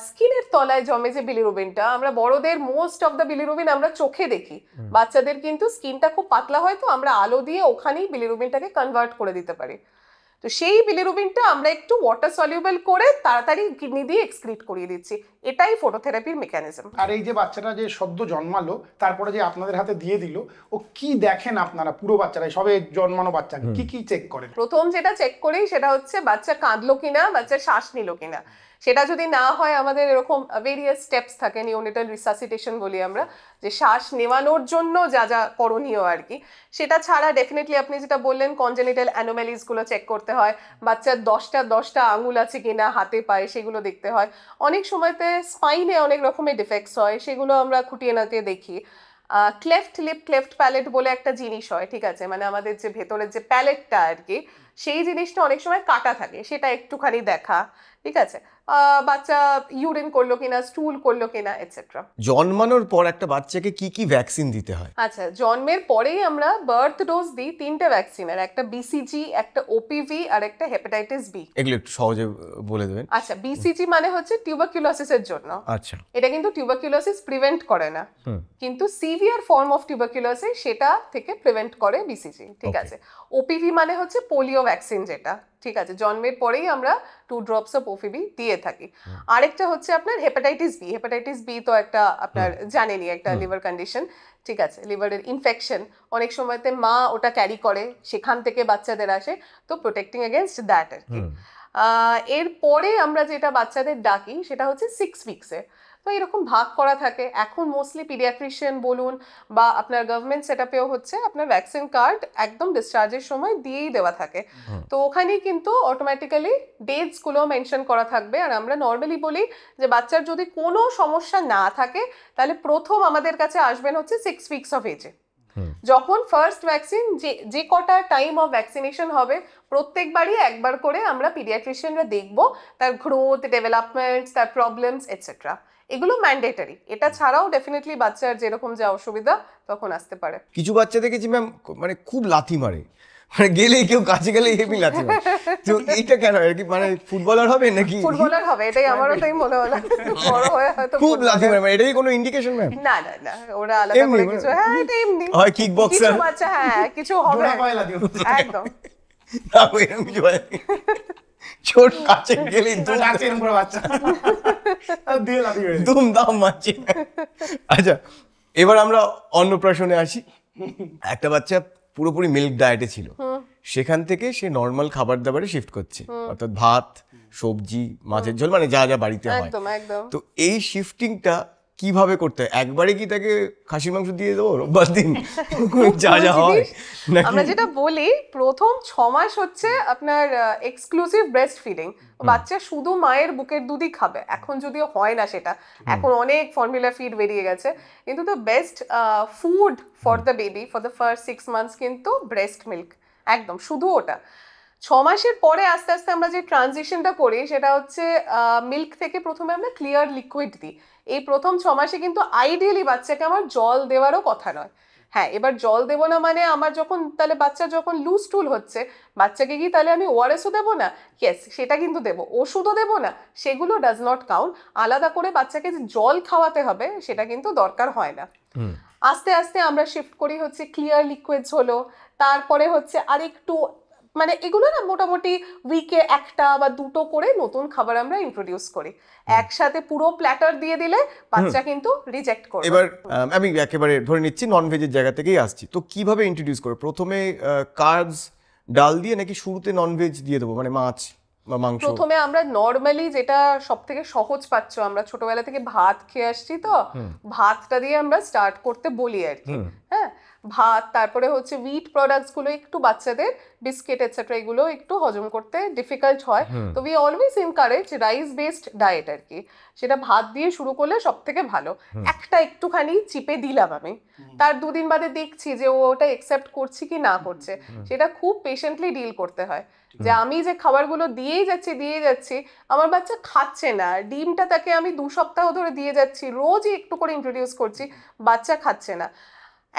S2: স্কিনের তলায় জমে যে বিলিরুবিনটা, আমরা বড়দের মোস্ট অফ দ্য বিলিরুবিন আমরা চোখে দেখি, বাচ্চাদের কিন্তু স্কিনটা খুব পাতলা হয়, তো আমরা আলো দিয়ে ওখানেই বিলিরুবিনটাকে কনভার্ট করে দিতে পারি। তো সেই বিলিরুবিনটা আমরা একটু ওয়াটার সলিউবল করে তাড়াতাড়ি কিডনি দিয়ে এক্সক্রিট করিয়ে দিচ্ছি, এটাই ফটোথেরাপির মেকানিজম।
S3: আর এই যে বাচ্চাটা যে সদ্য জন্মালো তারপরে যে আপনাদের হাতে দিয়ে দিল, ও কি দেখেন আপনারা পুরো বাচ্চারাই, সবে জন্মানো বাচ্চাকে কি কি চেক করেন?
S2: প্রথম যেটা চেক করি সেটা হচ্ছে বাচ্চা কাঁদলো কিনা, বাচ্চা শ্বাস নিল কিনা। সেটা যদি না হয় আমাদের এরকম ভেরিয়াস স্টেপস থাকে, নিওনেটাল রিসাসিটেশন বলি আমরা, যে শ্বাস নেওয়ানোর জন্য যা যা করণীয় আর কি। সেটা ছাড়া ডেফিনেটলি আপনি যেটা বললেন কনজেনিটাল অ্যানোম্যালিসগুলো চেক করতে হয়, বাচ্চার 10টা আঙুল আছে কিনা হাতে পায়ে সেগুলো দেখতে হয়। অনেক সময়তে স্পাইনে অনেক রকমের ডিফেক্টস হয়, সেগুলো আমরা খুঁটিয়ে নাটিয়ে দেখি। ক্লেফট লিপ ক্লেফট প্যালেট বলে একটা জিনিস হয়, ঠিক আছে, মানে আমাদের যে ভেতরের যে প্যালেটটা আর কি, সেই জিনিসটা অনেক সময় কাটা থাকে, সেটা একটুখানি দেখা, ঠিক আছে। বাচ্চা ইউরিন করলো কিনা, স্টুল করলো কিনা এটসেট্রা।
S1: জন্মানোর পর একটা বাচ্চাকে কি কি ভ্যাকসিন দিতে হয়?
S2: আচ্ছা, জন্মের পরেই আমরা বার্থ ডোজ দিই 3টে ভ্যাকসিনের, একটা বিসিজি, একটা ওপিভি আর একটা হেপাটাইটিস বি।
S1: এগুলো একটু সহজে বলে দেবেন।
S2: আচ্ছা, বিসিজি মানে হচ্ছে টিউবারকুলোসিসের জন্য।
S1: আচ্ছা,
S2: এটা কিন্তু টিউবারকুলোসিস প্রিভেন্ট করে না, কিন্তু সিভিয়ার ফর্ম অফ টিউবারকুলোসিস সেটা থেকে প্রিভেন্ট করে বিসিজি, ঠিক আছে। ওপিভি মানে হচ্ছে পোলিও ভ্যাকসিন, যেটা ঠিক আছে জন্মের পরেই আমরা 2 ড্রপস অফ ওপিভি দিয়ে থাকি। আরেকটা হচ্ছে আপনার হেপাটাইটিস বি। হেপাটাইটিস বি তো একটা আপনার জানেনই একটা লিভার কন্ডিশন, ঠিক আছে, লিভারের ইনফেকশন। অনেক সময়তে মা ওটা ক্যারি করে, সেখান থেকে বাচ্চাদের আসে, তো প্রোটেক্টিং এগেনস্ট দ্যাট আর কি। এরপরে আমরা যেটা বাচ্চাদের ডাকি সেটা হচ্ছে 6 উইক্সে। তো এরকম ভাগ করা থাকে। এখন মোস্টলি পিডিয়াট্রিশিয়ান বলুন বা আপনার গভর্নমেন্ট সেটআপেও হচ্ছে আপনার ভ্যাকসিন কার্ড একদম ডিসচার্জের সময় দিয়েই দেওয়া থাকে। তো ওখানেই কিন্তু অটোমেটিক্যালি ডেটসগুলো মেনশন করা থাকবে। আর আমরা নর্মালি বলি যে বাচ্চার যদি কোনো সমস্যা না থাকে তাহলে প্রথম আমাদের কাছে আসবেন হচ্ছে 6 উইকস অফ এজে। যখন ফার্স্ট ভ্যাকসিন যে কটা টাইম অফ ভ্যাকসিনেশন হবে প্রত্যেকবারই একবার করে আমরা পিডিয়াট্রিশিয়ানরা দেখব তার গ্রোথ, ডেভেলপমেন্ট, তার প্রবলেমস এটসেট্রা। এগুলো ম্যান্ডেটরি। এটা ছাড়াও ডেফিনেটলি বাচ্চার যেরকম যা অসুবিধা তখন আসতে পারে।
S1: কিছু বাচ্চা দেখেছি ম্যাম মানে খুব লাথি মারে, মানে গেলেই কেউ কাছে গেলে হেভি লাথি মারে। তো এইটা কেন আর কি, মানে ফুটবলার হবে নাকি?
S2: ফুটবলার হবে, এটাই আমারও তাই মনে হলো। বড় হয়ে হয়তো
S1: খুব লাথি মারে, মানে এটাই কোনো ইন্ডিকেশন ম্যাম?
S2: না না না, ওরা আলাদা করে কিছু, হ্যাঁ এটা এমনি
S1: হয় কিক বক্সার,
S2: কিছু বাচ্চা হ্যাঁ কিছু হবে একদম।
S1: না এরকম কিছু হয় ছোট কাছে গেলেই
S3: লাচের উপরে বাচ্চা দিয়ে লাথি মেরে
S1: দুম দাম মারছে। আচ্ছা, এবার আমরা অন্নপ্রাশনে আসি। একটা বাচ্চা পুরোপুরি মিল্ক ডায়েটে ছিল, সেখান থেকে সে নর্মাল খাবার দাবারে শিফট করছে, অর্থাৎ ভাত, সবজি, মাছের ঝোল, মানে যা যা বাড়িতে হয়।
S2: একদম একদম।
S1: তো এই শিফটিংটা কিভাবে করতে হয়? একবারে কি তাকে খাসির মাংস দিয়ে দেবো রোববার দিন যা যা হয় নাকি?
S2: আমরা যেটা বলি প্রথম 6 মাস হচ্ছে আপনার এক্সক্লুসিভ ব্রেস্ট ফিডিং, বাচ্চা শুধু মায়ের বুকের দুধই খাবে। এখন যদিও হয় না সেটা, এখন অনেক ফর্মুলা ফিড বেরিয়ে গেছে, কিন্তু the best food for the baby for the first 6 months কিন্তু ব্রেস্ট মিল্ক, একদম শুধু ওটা। 6 মাসের পরে আস্তে আস্তে আমরা যে ট্রানজিশনটা করি সেটা হচ্ছে মিল্ক থেকে প্রথমে আমরা ক্লিয়ার লিকুইড দিই। এই প্রথম 6 মাসে কিন্তু আইডিয়ালি বাচ্চাকে আমার জল দেওয়ারও কথা নয়। হ্যাঁ, এবার জল দেবো না মানে আমার যখন তাহলে বাচ্চা যখন লুজ টুল হচ্ছে, বাচ্চাকে কি তাহলে আমি ওআরএসও দেবো না? ইয়েস, সেটা কিন্তু দেবো। ওষুধও দেবো না, সেগুলো ডাজ নট কাউন্ট। আলাদা করে বাচ্চাকে যে জল খাওয়াতে হবে সেটা কিন্তু দরকার হয় না। আস্তে আস্তে আমরা শিফট করি হচ্ছে ক্লিয়ার লিকুইডস হলো, তারপরে হচ্ছে আরেকটু মানে এগুলো না মোটামুটি উইকে 1টা বা 2টো করে নতুন খাবার আমরা ইন্ট্রোডিউস করি। একসাথে পুরো প্ল্যাটার দিয়ে দিলে বাচ্চা কিন্তু রিজেক্ট করবে।
S1: এবার আমি একেবারে ধরে নিচ্ছি নন ভেজের জায়গা থেকেই আসছি, তো কিভাবে ইন্ট্রোডিউস করে? প্রথমে কার্বস ডাল দিয়ে নাকি শুরুতে নন ভেজ দিয়ে দেবো, মানে মাছ বা মাংস?
S2: প্রথমে আমরা নর্মালি যেটা সব থেকে সহজ পাচ্ছ, আমরা ছোটবেলা থেকে ভাত খেয়ে আসছি, তো ভাতটা দিয়ে আমরা স্টার্ট করতে বলি আর কি। হ্যাঁ, ভাত, তারপরে হচ্ছে হুইট প্রোডাক্টস গুলো একটু বাচ্চাদের বিস্কিট এটসেট্রা এগুলো একটু হজম করতে ডিফিকাল্ট হয়, তো we always encourage rice based diet আর কি। সেটা ভাত দিয়ে শুরু করলে সব থেকে ভালো। একটা একটুখানি চিপে দিলাম আমি, তার 2 দিন বাদে দেখছি যে ও ওটা একসেপ্ট করছে কি না করছে। সেটা খুব পেশেন্টলি ডিল করতে হয়, যে আমি যে খাবারগুলো দিয়েই যাচ্ছি আমার বাচ্চা খাচ্ছে না, ডিমটা তাকে আমি 2 সপ্তাহ ধরে দিয়ে যাচ্ছি, রোজই একটু করে ইন্ট্রোডিউস করছি, বাচ্চা খাচ্ছে না।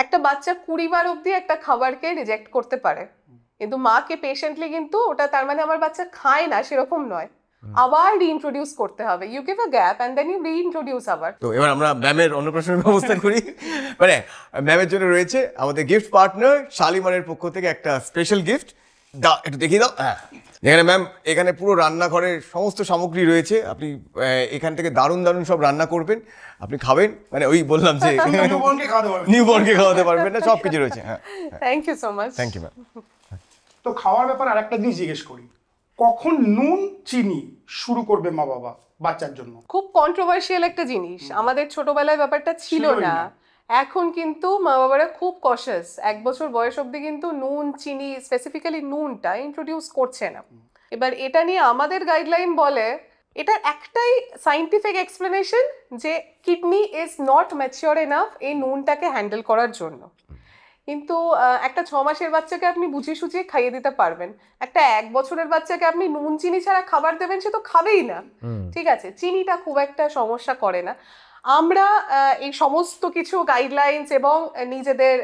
S2: একটা বাচ্চা 20 বার অব্দি একটা খাবারকে রিজেক্ট করতে পারে, কিন্তু মাকে পেশেন্টলি কিন্তু ওটা তার মানে আমার বাচ্চা খায় না সেরকম নয়, আবার রিইন্ট্রোডিউস করতে হবে। You give a gap and then you reintroduce আবার।
S1: তো এবার আমরা ম্যামের অন্নপ্রাশনের ব্যবস্থা করি। মানে ম্যামের জন্য রয়েছে আমাদের গিফট পার্টনার শালিমারের পক্ষ থেকে একটা স্পেশাল গিফট। দাও, একটু দেখিয়ে দাও। হ্যাঁ, যেখানে ম্যাম এখানে পুরো রান্নাঘরের সমস্ত সামগ্রী রয়েছে, আপনি এখান থেকে দারুণ দারুণ সব রান্না করবেন, আপনি খাবেন, মানে ওই বললাম যে
S3: নিউবর্নকে খাওয়াতে পারবে।
S1: নিউবর্নকে খাওয়াতে পারবেন না, সব কিছু রয়েছে। হ্যাঁ,
S2: thank you so much.
S1: Thank you ma'am.
S3: তো খাওয়ার ব্যাপারে আরেকটা জিনিস জিজ্ঞেস করি, কখন নুন চিনি শুরু করবে মা বাবা বাচ্চার জন্য?
S2: খুব কন্ট্রোভার্সিয়াল একটা জিনিস, আমাদের ছোটবেলায় ব্যাপারটা ছিল
S3: ছিলই
S2: না।
S3: না।
S2: এখন কিন্তু মা বাবারা খুব কশাস, 1 বছর বয়স অব্দি কিন্তু নুন চিনি, স্পেসিফিক্যালি নুনটা ইন্ট্রোডিউস করছে না। এবার এটা নিয়ে আমাদের গাইডলাইন বলে, এটার একটাই সাইন্টিফিক এক্সপ্লেনেশন, যে kidney is not mature enough এই নুনটাকে হ্যান্ডেল করার জন্য। কিন্তু একটা 6 মাসের বাচ্চাকে আপনি বুঝিয়ে সুঝিয়ে খাইয়ে দিতে পারবেন, একটা 1 বছরের বাচ্চাকে আপনি নুন চিনি ছাড়া খাবার দেবেন, সে তো খাবেই না। ঠিক আছে, চিনিটা খুব একটা সমস্যা করে না। আমরা এই সমস্ত কিছু গাইডলাইন্স এবং নিজেদের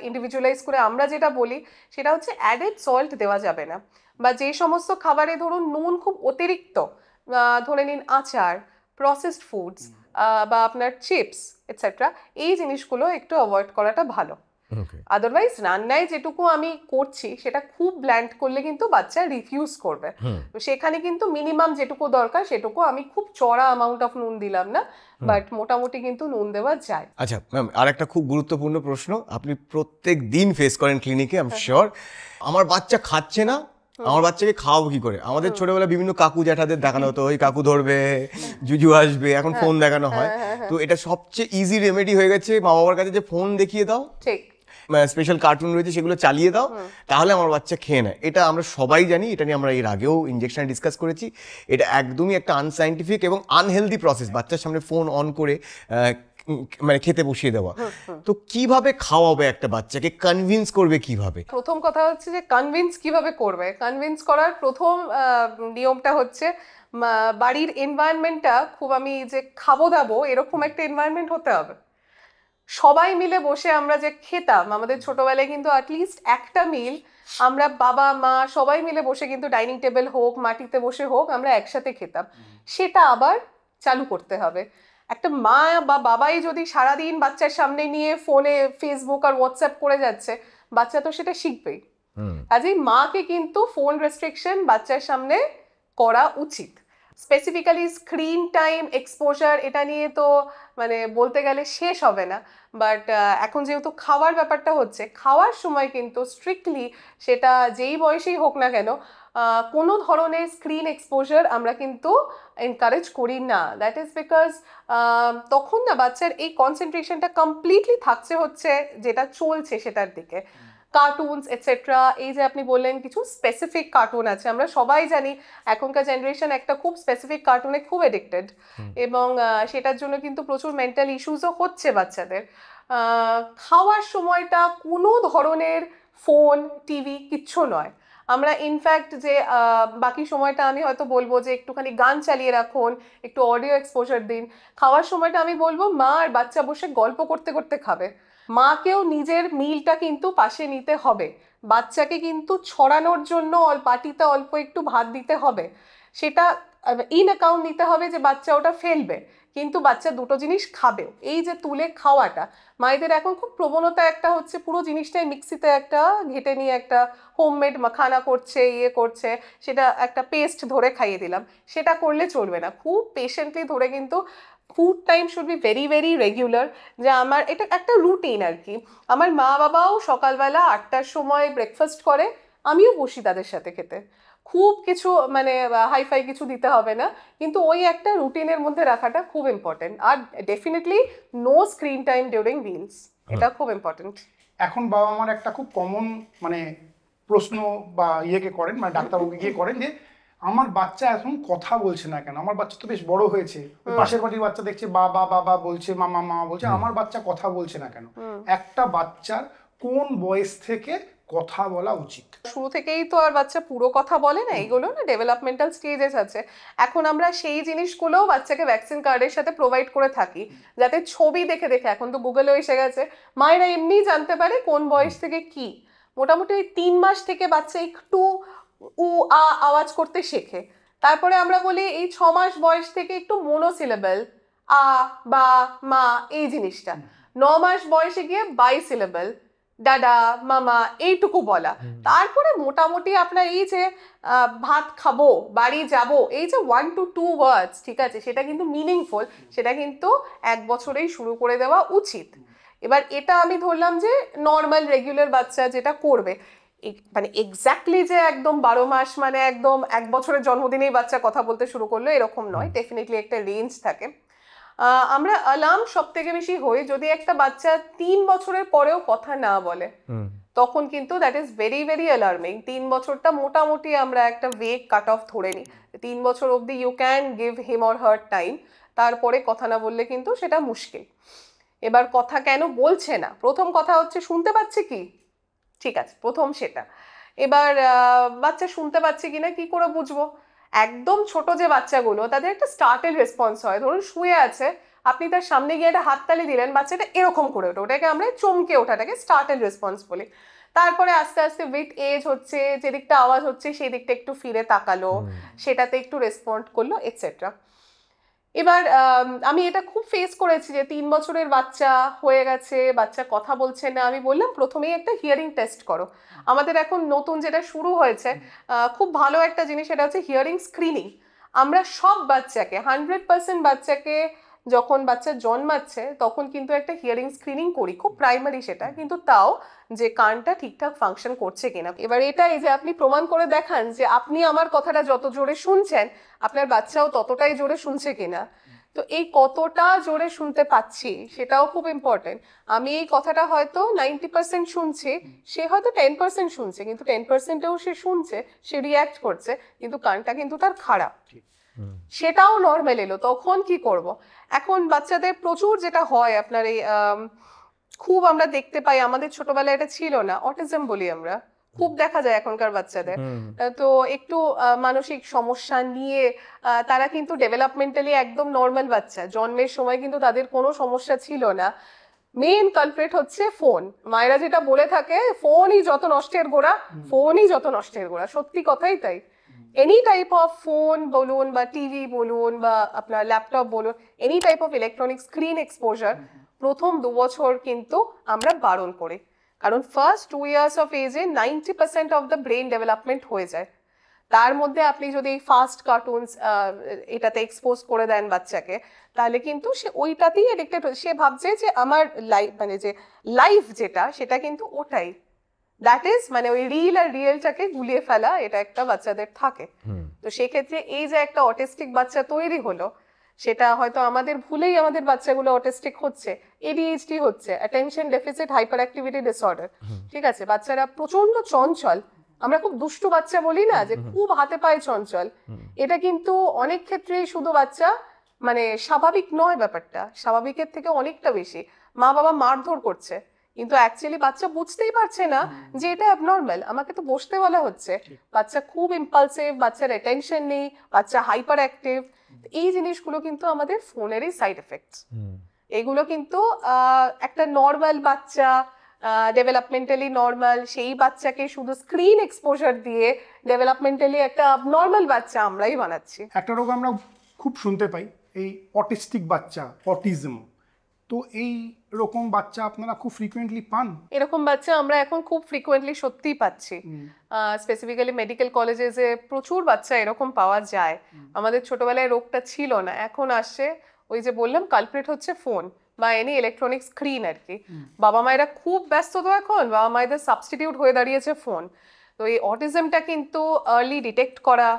S2: ইন্ডিভিজুয়ালাইজ করে আমরা যেটা বলি সেটা হচ্ছে অ্যাডেড সল্ট দেওয়া যাবে না, বা যে সমস্ত খাবারে ধরুন নুন খুব অতিরিক্ত, ধরে নিন আচার, প্রসেসড ফুডস বা আপনার চিপস এটসেট্রা, এই জিনিসগুলো একটু অ্যাভয়েড করাটা ভালো। আদারওয়াইজ রান্নায় যেটুকু আমি করছি সেটা খুব ব্ল্যান্ড করলে কিন্তু বাচ্চা রিফিউজ করবে, তো সেখানে কিন্তু মিনিমাম যেটুকু দরকার সেটুকু আমি খুব চড়া অ্যামাউন্ট অফ নুন দিলাম না, বাট মোটামুটি কিন্তু নুন দেওয়া যায়।
S1: আচ্ছা ম্যাম, আর একটা খুব গুরুত্বপূর্ণ প্রশ্ন আপনি প্রত্যেক দিন ফেস করেন ক্লিনিকে, আই এম শিওর, আমার বাচ্চা খাচ্ছে না, আমার বাচ্চাকে খাওয়াবো কি করে? আমাদের ছোটবেলায় বিভিন্ন কাকু জ্যাঠাদের দেখানো হতো, ওই কাকু ধরবে, জুজু আসবে, এখন ফোন দেখানো হয়। তো এটা সবচেয়ে ইজি রেমেডি হয়ে গেছে মা বাবার কাছে, যে ফোন দেখিয়ে দাও,
S2: ঠিক,
S1: স্পেশাল কার্টুন রয়েছে সেগুলো চালিয়ে দাও, তাহলে আমার বাচ্চা খেয়ে নেয়। এটা আমরা সবাই জানি, এটা নিয়ে আমরা এর আগেও ইনজেকশন ডিসকাস করেছি। এটা একদমই একটা আনসাইন্টিফিক এবং আনহেলদি প্রসেস, বাচ্চার সামনে ফোন অন করে মানে খেতে বসিয়ে দেওয়া। তো কিভাবে খাওয়াবে একটা বাচ্চাকে, কনভিন্স করবে কিভাবে?
S2: প্রথম কথা হচ্ছে যে কনভিন্স কিভাবে করবে। কনভিন্স করার প্রথম নিয়মটা হচ্ছে বাড়ির এনভায়রনমেন্টটা খুব, আমি যে খাবো দাবো এরকম একটা এনভায়রনমেন্ট হতে হবে। সবাই মিলে বসে আমরা যে খেতাম আমাদের ছোটবেলায়, কিন্তু অ্যাটলিস্ট একটা মিল আমরা বাবা মা সবাই মিলে বসে কিন্তু ডাইনিং টেবিল হোক মাটিতে বসে হোক আমরা একসাথে খেতাম, সেটা আবার চালু করতে হবে। একটা মা বা বাবাই যদি সারাদিন বাচ্চার সামনে নিয়ে ফোনে ফেসবুক আর হোয়াটসঅ্যাপ করে যাচ্ছে, বাচ্চা তো সেটা শিখবেই। কাজেই মাকে কিন্তু ফোন রেস্ট্রিকশন বাচ্চার সামনে করা উচিত। স্পেসিফিক্যালি স্ক্রিন টাইম এক্সপোজার, এটা নিয়ে তো মানে বলতে গেলে শেষ হবে না, বাট এখন যেহেতু খাওয়ার ব্যাপারটা হচ্ছে, খাওয়ার সময় কিন্তু স্ট্রিক্টলি সেটা যেই বয়সেই হোক না কেন কোনো ধরনের স্ক্রিন এক্সপোজার আমরা কিন্তু এনকারেজ করি না। দ্যাট ইজ বিকজ তখন না বাচ্চার এই কনসেন্ট্রেশনটা কমপ্লিটলি থাকছে হচ্ছে যেটা চলছে সেটার দিকে। কার্টুনস এটসেট্রা, এই যে আপনি বললেন কিছু স্পেসিফিক কার্টুন আছে, আমরা সবাই জানি এখনকার জেনারেশন একটা খুব স্পেসিফিক কার্টুনে খুব এডিক্টেড, এবং সেটার জন্য কিন্তু প্রচুর মেন্টাল ইস্যুসও হচ্ছে বাচ্চাদের। খাওয়ার সময়টা কোনো ধরনের ফোন টিভি কিচ্ছু নয়। আমরা ইনফ্যাক্ট যে বাকি সময়টা আমি হয়তো বলবো যে একটুখানি গান চালিয়ে রাখুন, একটু অডিও এক্সপোজার দিন। খাওয়ার সময়টা আমি বলবো মা আর বাচ্চা বসে গল্প করতে করতে খাবে। মাকেও নিজের মিলটা কিন্তু পাশে নিতে হবে, বাচ্চাকে কিন্তু ছড়ানোর জন্য বাটিতে অল্প একটু ভাত দিতে হবে, সেটা ইন অ্যাকাউন্ট নিতে হবে যে বাচ্চা ওটা ফেলবে, কিন্তু বাচ্চা দুটো জিনিস খাবেও। এই যে তুলে খাওয়াটা, মায়েদের এখন খুব প্রবণতা একটা হচ্ছে পুরো জিনিসটাই মিক্সিতে একটা ঘেটে নিয়ে একটা হোমমেড মাখানা করছে, করছে, সেটা একটা পেস্ট ধরে খাইয়ে দিলাম, সেটা করলে চলবে না। খুব পেশেন্টলি ধরে কিন্তু food time should be very very regular, যে আমার এটা একটা রুটিন আর কি। আমার মা বাবাও সকালবেলা 8টার সময় ব্রেকফাস্ট করে, আমিও বসি তাদের সাথে খেতে। খুব কিছু মানে হাইফাই কিছু দিতে হবে না, কিন্তু ওই একটা রুটিনের মধ্যে রাখাটা খুব ইম্পর্টেন্ট। আর definitely no screen time during meals, এটা খুব ইম্পর্টেন্ট।
S3: এখন বাবা মার একটা খুব কমন মানে প্রশ্ন বা ইয়েকে করেন, মানে ডাক্তারবাবুকে গিয়ে করেন যে আমার বাচ্চা এখন কথা বলছে না কেন, আমার বাচ্চা তো বেশ বড় হয়েছে, পাশের বাড়ির বাচ্চা দেখছে বাবা বাবা বলছে, মামা মামা বলছে, আমার বাচ্চা কথা বলছে না কেন। একটা বাচ্চার কোন বয়স থেকে কথা বলা উচিত?
S2: শুরু থেকেই তো আর বাচ্চা পুরো কথা বলে না, এইগুলো না ডেভেলপমেন্টাল স্টেজেস আছে। এখন আমরা সেই জিনিসগুলোও বাচ্চাকে ভ্যাকসিন কার্ডের সাথে প্রোভাইড করে থাকি, যাতে ছবি দেখে দেখে, এখন তো গুগলেও এসে গেছে, মায়েরা এমনি জানতে পারে কোন বয়স থেকে কি। মোটামুটি ওই 3 মাস থেকে বাচ্চা একটু উ আ আওয়াজ করতে শেখে। তারপরে আমরা বলি এই 6 মাস বয়স থেকে একটু মোনোসিলেবল আ বা মা এই জিনিসটা, 9 মাস বয়সে গিয়ে বাইসিলেবল দাদা মামা এইটুকু বলা। তারপরে মোটামুটি আপনার এই যে ভাত খাবো, বাড়ি যাব, এই যে 1 to 2 ওয়ার্ডস, ঠিক আছে, সেটা কিন্তু মিনিংফুল, সেটা কিন্তু 1 বছরেই শুরু করে দেওয়া উচিত। এবার এটা আমি ধরলাম যে নর্মাল রেগুলার বাচ্চা যেটা করবে, মানে এক্স্যাক্টলি যে একদম 12 মাস মানে একদম 1 বছরের জন্মদিনেই বাচ্চা কথা বলতে শুরু করলো এরকম নয়, ডেফিনেটলি একটা রেঞ্জ থাকে। আমরা অ্যালার্ম সব থেকে বেশি হই যদি একটা বাচ্চা 3 বছরের পরেও কথা না বলে, তখন কিন্তু that is very very alarming. 3 বছরটা মোটামুটি আমরা একটা ওয়েক কাট অফ ধরে নিই, 3 বছর অবধি you can give him or her time, তারপরে কথা না বললে কিন্তু সেটা মুশকিল। এবার কথা কেন বলছে না, প্রথম কথা হচ্ছে শুনতে পাচ্ছে কি, ঠিক আছে, প্রথম সেটা। এবার বাচ্চা শুনতে পাচ্ছে কিনা কি করে বুঝবো? একদম ছোট যে বাচ্চাগুলো, তাদের একটা স্টার্টেড রেসপন্স হয়। ধরুন শুয়ে আছে, আপনি তার সামনে গিয়ে একটা হাততালি দিলেন, বাচ্চাটা এরকম করে ওঠে, ওটাকে আমরা চমকে ওঠাটাকে স্টার্টেড রেসপন্স বলি। তারপরে আস্তে আস্তে উইথ এজ হচ্ছে, যেদিকটা আওয়াজ হচ্ছে সেই দিকটা একটু ফিরে তাকালো, সেটাতে একটু রেসপন্ড করলো, এটসেট্রা। এবার আমি এটা খুব ফেস করেছি যে 3 বছরের বাচ্চা হয়ে গেছে, বাচ্চা কথা বলছে না, আমি বললাম প্রথমেই একটা হিয়ারিং টেস্ট করো। আমাদের এখন নতুন যেটা শুরু হয়েছে, খুব ভালো একটা জিনিস, সেটা হচ্ছে হিয়ারিং স্ক্রিনিং। আমরা সব বাচ্চাকে 100% বাচ্চাকে যখন বাচ্চা জন্মাচ্ছে তখন কিন্তু একটা হিয়ারিং স্ক্রিনিং করি, খুব প্রাইমারি সেটা, কিন্তু তাও যে কানটা ঠিকঠাক ফাংশন করছে কিনা। এবার এটা এই যে আপনি প্রমাণ করে দেখান যে আপনি আমার কথাটা যত জোরে শুনছেন আপনার বাচ্চাও ততটাই জোরে শুনছে কিনা। তো এই কতটা জোরে শুনতে পাচ্ছি সেটাও খুব ইম্পর্টেন্ট। আমি এই কথাটা হয়তো 90% শুনছি, সে হয়তো 10% শুনছে, কিন্তু 10%এও সে শুনছে, সে রিয়্যাক্ট করছে, কিন্তু কানটা কিন্তু তার খারাপ, সেটাও নর্মাল এলো, তখন কি করব? এখন বাচ্চাদের প্রচুর যেটা হয় আপনার এই খুব আমরা দেখতে পাই, আমাদের ছোটবেলায় এটা ছিল না, অটিজম বলি আমরা, খুব দেখা যায় এখনকার বাচ্চাদের। তো একটু মানসিক সমস্যা নিয়ে তারা কিন্তু ডেভেলপমেন্টালি একদম নর্মাল বাচ্চা, জন্মের সময় কিন্তু তাদের কোনো সমস্যা ছিল না। মেইন কালপ্রিট হচ্ছে ফোন। মায়েরা যেটা বলে থাকে ফোনই যত নষ্টের গোড়া, ফোনই যত নষ্টের গোড়া, সত্যি কথাই তাই। এনি টাইপ অফ ফোন বলুন বা টিভি বলুন বা আপনার ল্যাপটপ বলুন, any type of electronic screen exposure প্রথম 2 বছর কিন্তু আমরা বারণ করি, কারণ ফার্স্ট 2 ইয়ার্স অফ এজে 90% অফ দ্য ব্রেন ডেভেলপমেন্ট হয়ে যায়। তার মধ্যে আপনি যদি ফাস্ট কার্টুনস এটাতে এক্সপোজ করে দেন বাচ্চাকে, তাহলে কিন্তু সে ওইটাতেই অ্যাডিক্টেড, সে ভাবছে যে আমার লাইফ মানে যে লাইফ যেটা সেটা কিন্তু ওটাই, দ্যাট ইজ মানে ওই রিল আর রিয়েলটাকে গুলিয়ে ফেলা, এটা একটা বাচ্চাদের থাকে। তো সেক্ষেত্রে এই যে একটা অটিস্টিক বাচ্চা তৈরি হলো, সেটা হয়তো আমাদের ভুলেই আমাদের বাচ্চাগুলো অটিস্টিক হচ্ছে, এডিএইচডি হচ্ছে, attention deficit hyper activity disorder, ঠিক আছে। বাচ্চারা প্রচন্ড চঞ্চল, আমরা খুব দুষ্টু বাচ্চা বলি না, যে খুব হাতে পায়ে চঞ্চল, এটা কিন্তু অনেক ক্ষেত্রেই শুধু বাচ্চা মানে স্বাভাবিক নয়, ব্যাপারটা স্বাভাবিকের থেকে অনেকটা বেশি। মা বাবা মারধর করছে, কিন্তু অ্যাকচুয়ালি বাচ্চা বুঝতেই পারছে না যে এটা অ্যাবনর্মাল, আমাকে তো বসতে বলা হচ্ছে। বাচ্চা খুব ইম্পালসিভ, বাচ্চার অ্যাটেনশন নেই, বাচ্চা হাইপার অ্যাক্টিভ। এই জিনিসগুলো কিন্তু আমাদের ফোনেরই সাইড এফেক্টস। এগুলো কিন্তু একটা নর্মাল বাচ্চা, ডেভেলপমেন্টালি নর্মাল, সেই বাচ্চাকে শুধু স্ক্রিন এক্সপোজার দিয়ে ডেভেলপমেন্টালি একটা নর্মাল বাচ্চা আমরাই বানাচ্ছি।
S3: একটা রোগ আমরা খুব শুনতে পাই, এই অটিস্টিক বাচ্চা, অটিজম। তো এই রকম বাচ্চা আপনারা খুব ফ্রিকোয়েন্টলি পান?
S2: এরকম বাচ্চা আমরা এখন খুব ফ্রিকোয়েন্টলি সত্যিই পাচ্ছি। স্পেসিফিক্যালি মেডিকেল কলেজে প্রচুর বাচ্চা এরকম পাওয়া যায়। আমাদের ছোটবেলায় রোগটা ছিল না, এখন আসছে। ওই যে বললাম, কালপ্রিট হচ্ছে ফোন বা এনি ইলেকট্রনিক স্ক্রিন আর কি। বাবা মায়েরা খুব ব্যস্ত, তো এখন বাবা মায়েদের সাবস্টিটিউট হয়ে দাঁড়িয়েছে ফোন। তো এই অটিজমটা কিন্তু আর্লি ডিটেক্ট করা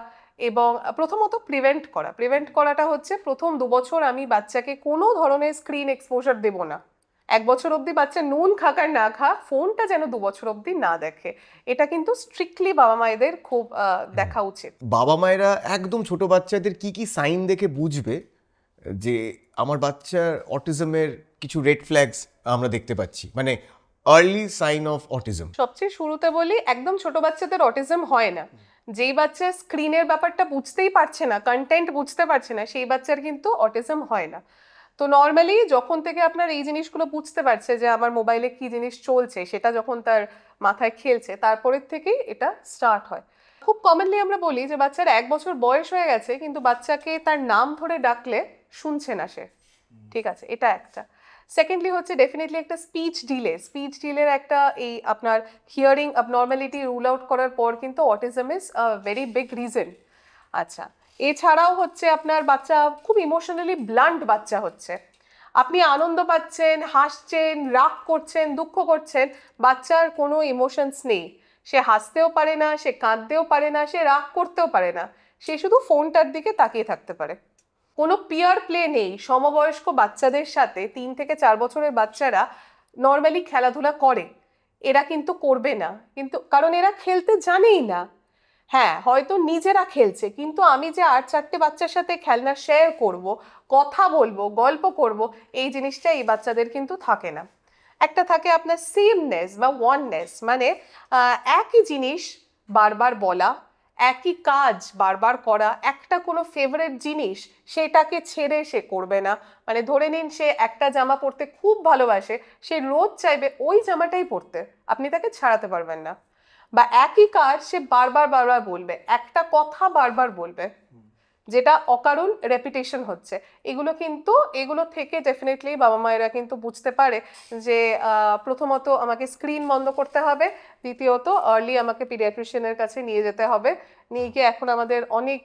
S2: এবং প্রথমত প্রিভেন্ট করাটা হচ্ছে প্রথম 2 বছর আমি বাচ্চাকে কোনো ধরনের স্ক্রিন এক্সপোজার দেব না। 1 বছর অবধি বাচ্চা নুন খাক আর না খা, ফোনটা যেন 2 বছর অবধি না দেখে। এটা কিন্তু স্ট্রিক্টলি বাবা মায়েদের খুব দেখা উচিত।
S1: বাবা মায়েরা একদম ছোট বাচ্চাদের কি কি সাইন দেখে বুঝবে যে আমার বাচ্চার অটিজমের কিছু রেড ফ্ল্যাগস আমরা দেখতে পাচ্ছি, মানে আর্লি সাইন অফ অটিজম?
S2: সবচেয়ে শুরুতে বলি, একদম ছোট বাচ্চাদের অটিজম হয় না। যেই বাচ্চা স্ক্রিনের ব্যাপারটা বুঝতেই পারছে না, কন্টেন্ট বুঝতে পারছে না, সেই বাচ্চার কিন্তু অটিজম হয় না। তো নর্মালি যখন থেকে আপনার এই জিনিসগুলো বুঝতে পারছে যে আমার মোবাইলে কি জিনিস চলছে, সেটা যখন তার মাথায় খেলছে, তারপরের থেকেই এটা স্টার্ট হয়। খুব কমনলি আমরা বলি যে বাচ্চার 1 বছর বয়স হয়ে গেছে, কিন্তু বাচ্চাকে তার নাম ধরে ডাকলে শুনছে না সে, ঠিক আছে, এটা একটা। সেকেন্ডলি হচ্ছে ডেফিনেটলি একটা স্পিচ ডিলের একটা এই আপনার হিয়ারিং অ্যাবনর্মালিটি রুল আউট করার পর কিন্তু autism is a very big reason. আচ্ছা, এছাড়াও হচ্ছে আপনার বাচ্চা খুব ইমোশনালি ব্লান্ট বাচ্চা হচ্ছে। আপনি আনন্দ পাচ্ছেন, হাসছেন, রাগ করছেন, দুঃখ করছেন, বাচ্চার কোনো ইমোশনস নেই। সে হাসতেও পারে না, সে কাঁদতেও পারে না, সে রাগ করতেও পারে না, সে শুধু ফোনটার দিকে তাকিয়ে থাকতে পারে। কোনো পিয়ার প্লে নেই সমবয়স্ক বাচ্চাদের সাথে। 3 থেকে 4 বছরের বাচ্চারা নর্মালি খেলাধুলা করে, এরা কিন্তু করবে না, কিন্তু কারণ এরা খেলতে জানেই না। হ্যাঁ, হয়তো নিজেরা খেলছে, কিন্তু আমি যে আর 4টে বাচ্চার সাথে খেলনা শেয়ার করব, কথা বলবো, গল্প করব, এই জিনিসটা এই বাচ্চাদের কিন্তু থাকে না। একটা থাকে আপনার সেমনেস বা ওয়াননেস, মানে একই জিনিস বারবার বলা, একই কাজ বারবার করা, একটা কোনো ফেভারিট জিনিস সেটাকে ছেড়ে সে করবে না। মানে ধরে নিন সে একটা জামা পরতে খুব ভালোবাসে, সে রোজ চাইবে ওই জামাটাই পরতে, আপনি তাকে ছাড়াতে পারবেন না। বা একই কাজ সে বারবার বলবে, একটা কথা বারবার বলবে, যেটা অকারণ রেপিটেশন হচ্ছে। এগুলো থেকে ডেফিনেটলি বাবা মায়েরা কিন্তু বুঝতে পারে যে প্রথমত আমাকে স্ক্রিন বন্ধ করতে হবে, দ্বিতীয়ত আর্লি আমাকে পিডিয়াট্রিশিয়ানের কাছে নিয়ে যেতে হবে। নিয়ে গিয়ে এখন আমাদের অনেক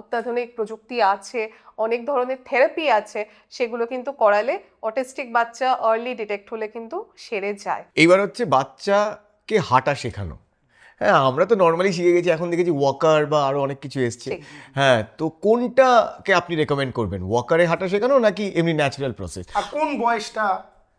S2: অত্যাধুনিক প্রযুক্তি আছে, অনেক ধরনের থেরাপি আছে, সেগুলো কিন্তু করালে অটিস্টিক বাচ্চা আর্লি ডিটেক্ট হলে কিন্তু সেরে যায়।
S1: এইবার হচ্ছে বাচ্চাকে হাঁটা শেখানো। হ্যাঁ, আমরা তো নর্মালি শিখে গেছি, এখন দেখেছি ওয়াকার বা আরো অনেক কিছু এসছে। হ্যাঁ, তো কোনটাকে আপনি রেকমেন্ড করবেন, ওয়াকারে হাঁটা শেখানো নাকি এমনি ন্যাচারাল প্রসেস?
S3: আর কোন বয়সটা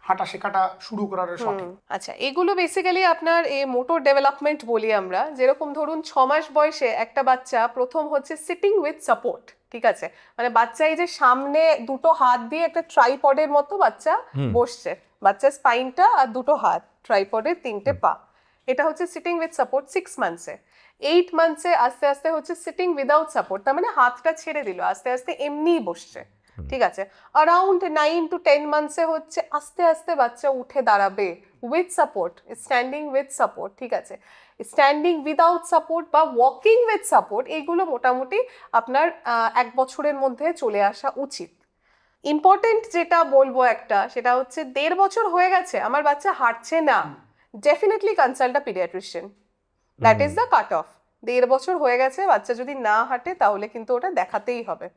S3: হাঁটা শেখাটা শুরু করার সঠিক?
S2: আচ্ছা, এগুলো বেসিক্যালি আপনার এই মোটর ডেভেলপমেন্ট বলি আমরা। যেরকম ধরুন 6 মাস বয়সে একটা বাচ্চা প্রথম হচ্ছে সিটিং উইথ সাপোর্ট, ঠিক আছে, মানে বাচ্চা এই যে সামনে দুটো হাত দিয়ে একটা ট্রাইপডের মতো বাচ্চা বসছে, বাচ্চার স্পাইনটা আর দুটো হাত, ট্রাইপডের 3টে পা, এটা হচ্ছে সিটিং উইথ সাপোর্ট 6 মান্থসে। 8 মান্থসে আস্তে আস্তে হচ্ছে সিটিং উইদাউট সাপোর্ট, তার মানে হাতটা ছেড়ে দিল, আস্তে আস্তে এমনিই বসছে, ঠিক আছে। অ্যারাউন্ড 9 to 10 মান্থসে হচ্ছে আস্তে আস্তে বাচ্চা উঠে দাঁড়াবে with support, standing with support, ঠিক আছে। স্ট্যান্ডিং উইদাউট সাপোর্ট বা ওয়াকিং উইথ সাপোর্ট, এইগুলো মোটামুটি আপনার 1 বছরের মধ্যে চলে আসা উচিত। ইম্পর্টেন্ট যেটা বলবো একটা, সেটা হচ্ছে 1.5 বছর হয়ে গেছে আমার বাচ্চা হাঁটছে না, definitely consult a paediatrician, that is the cut off. 1.5 বছর হয়ে গেছে, বাচ্চা যদি না হাঁটে তাহলে কিন্তু ওটা দেখাতেই হবে।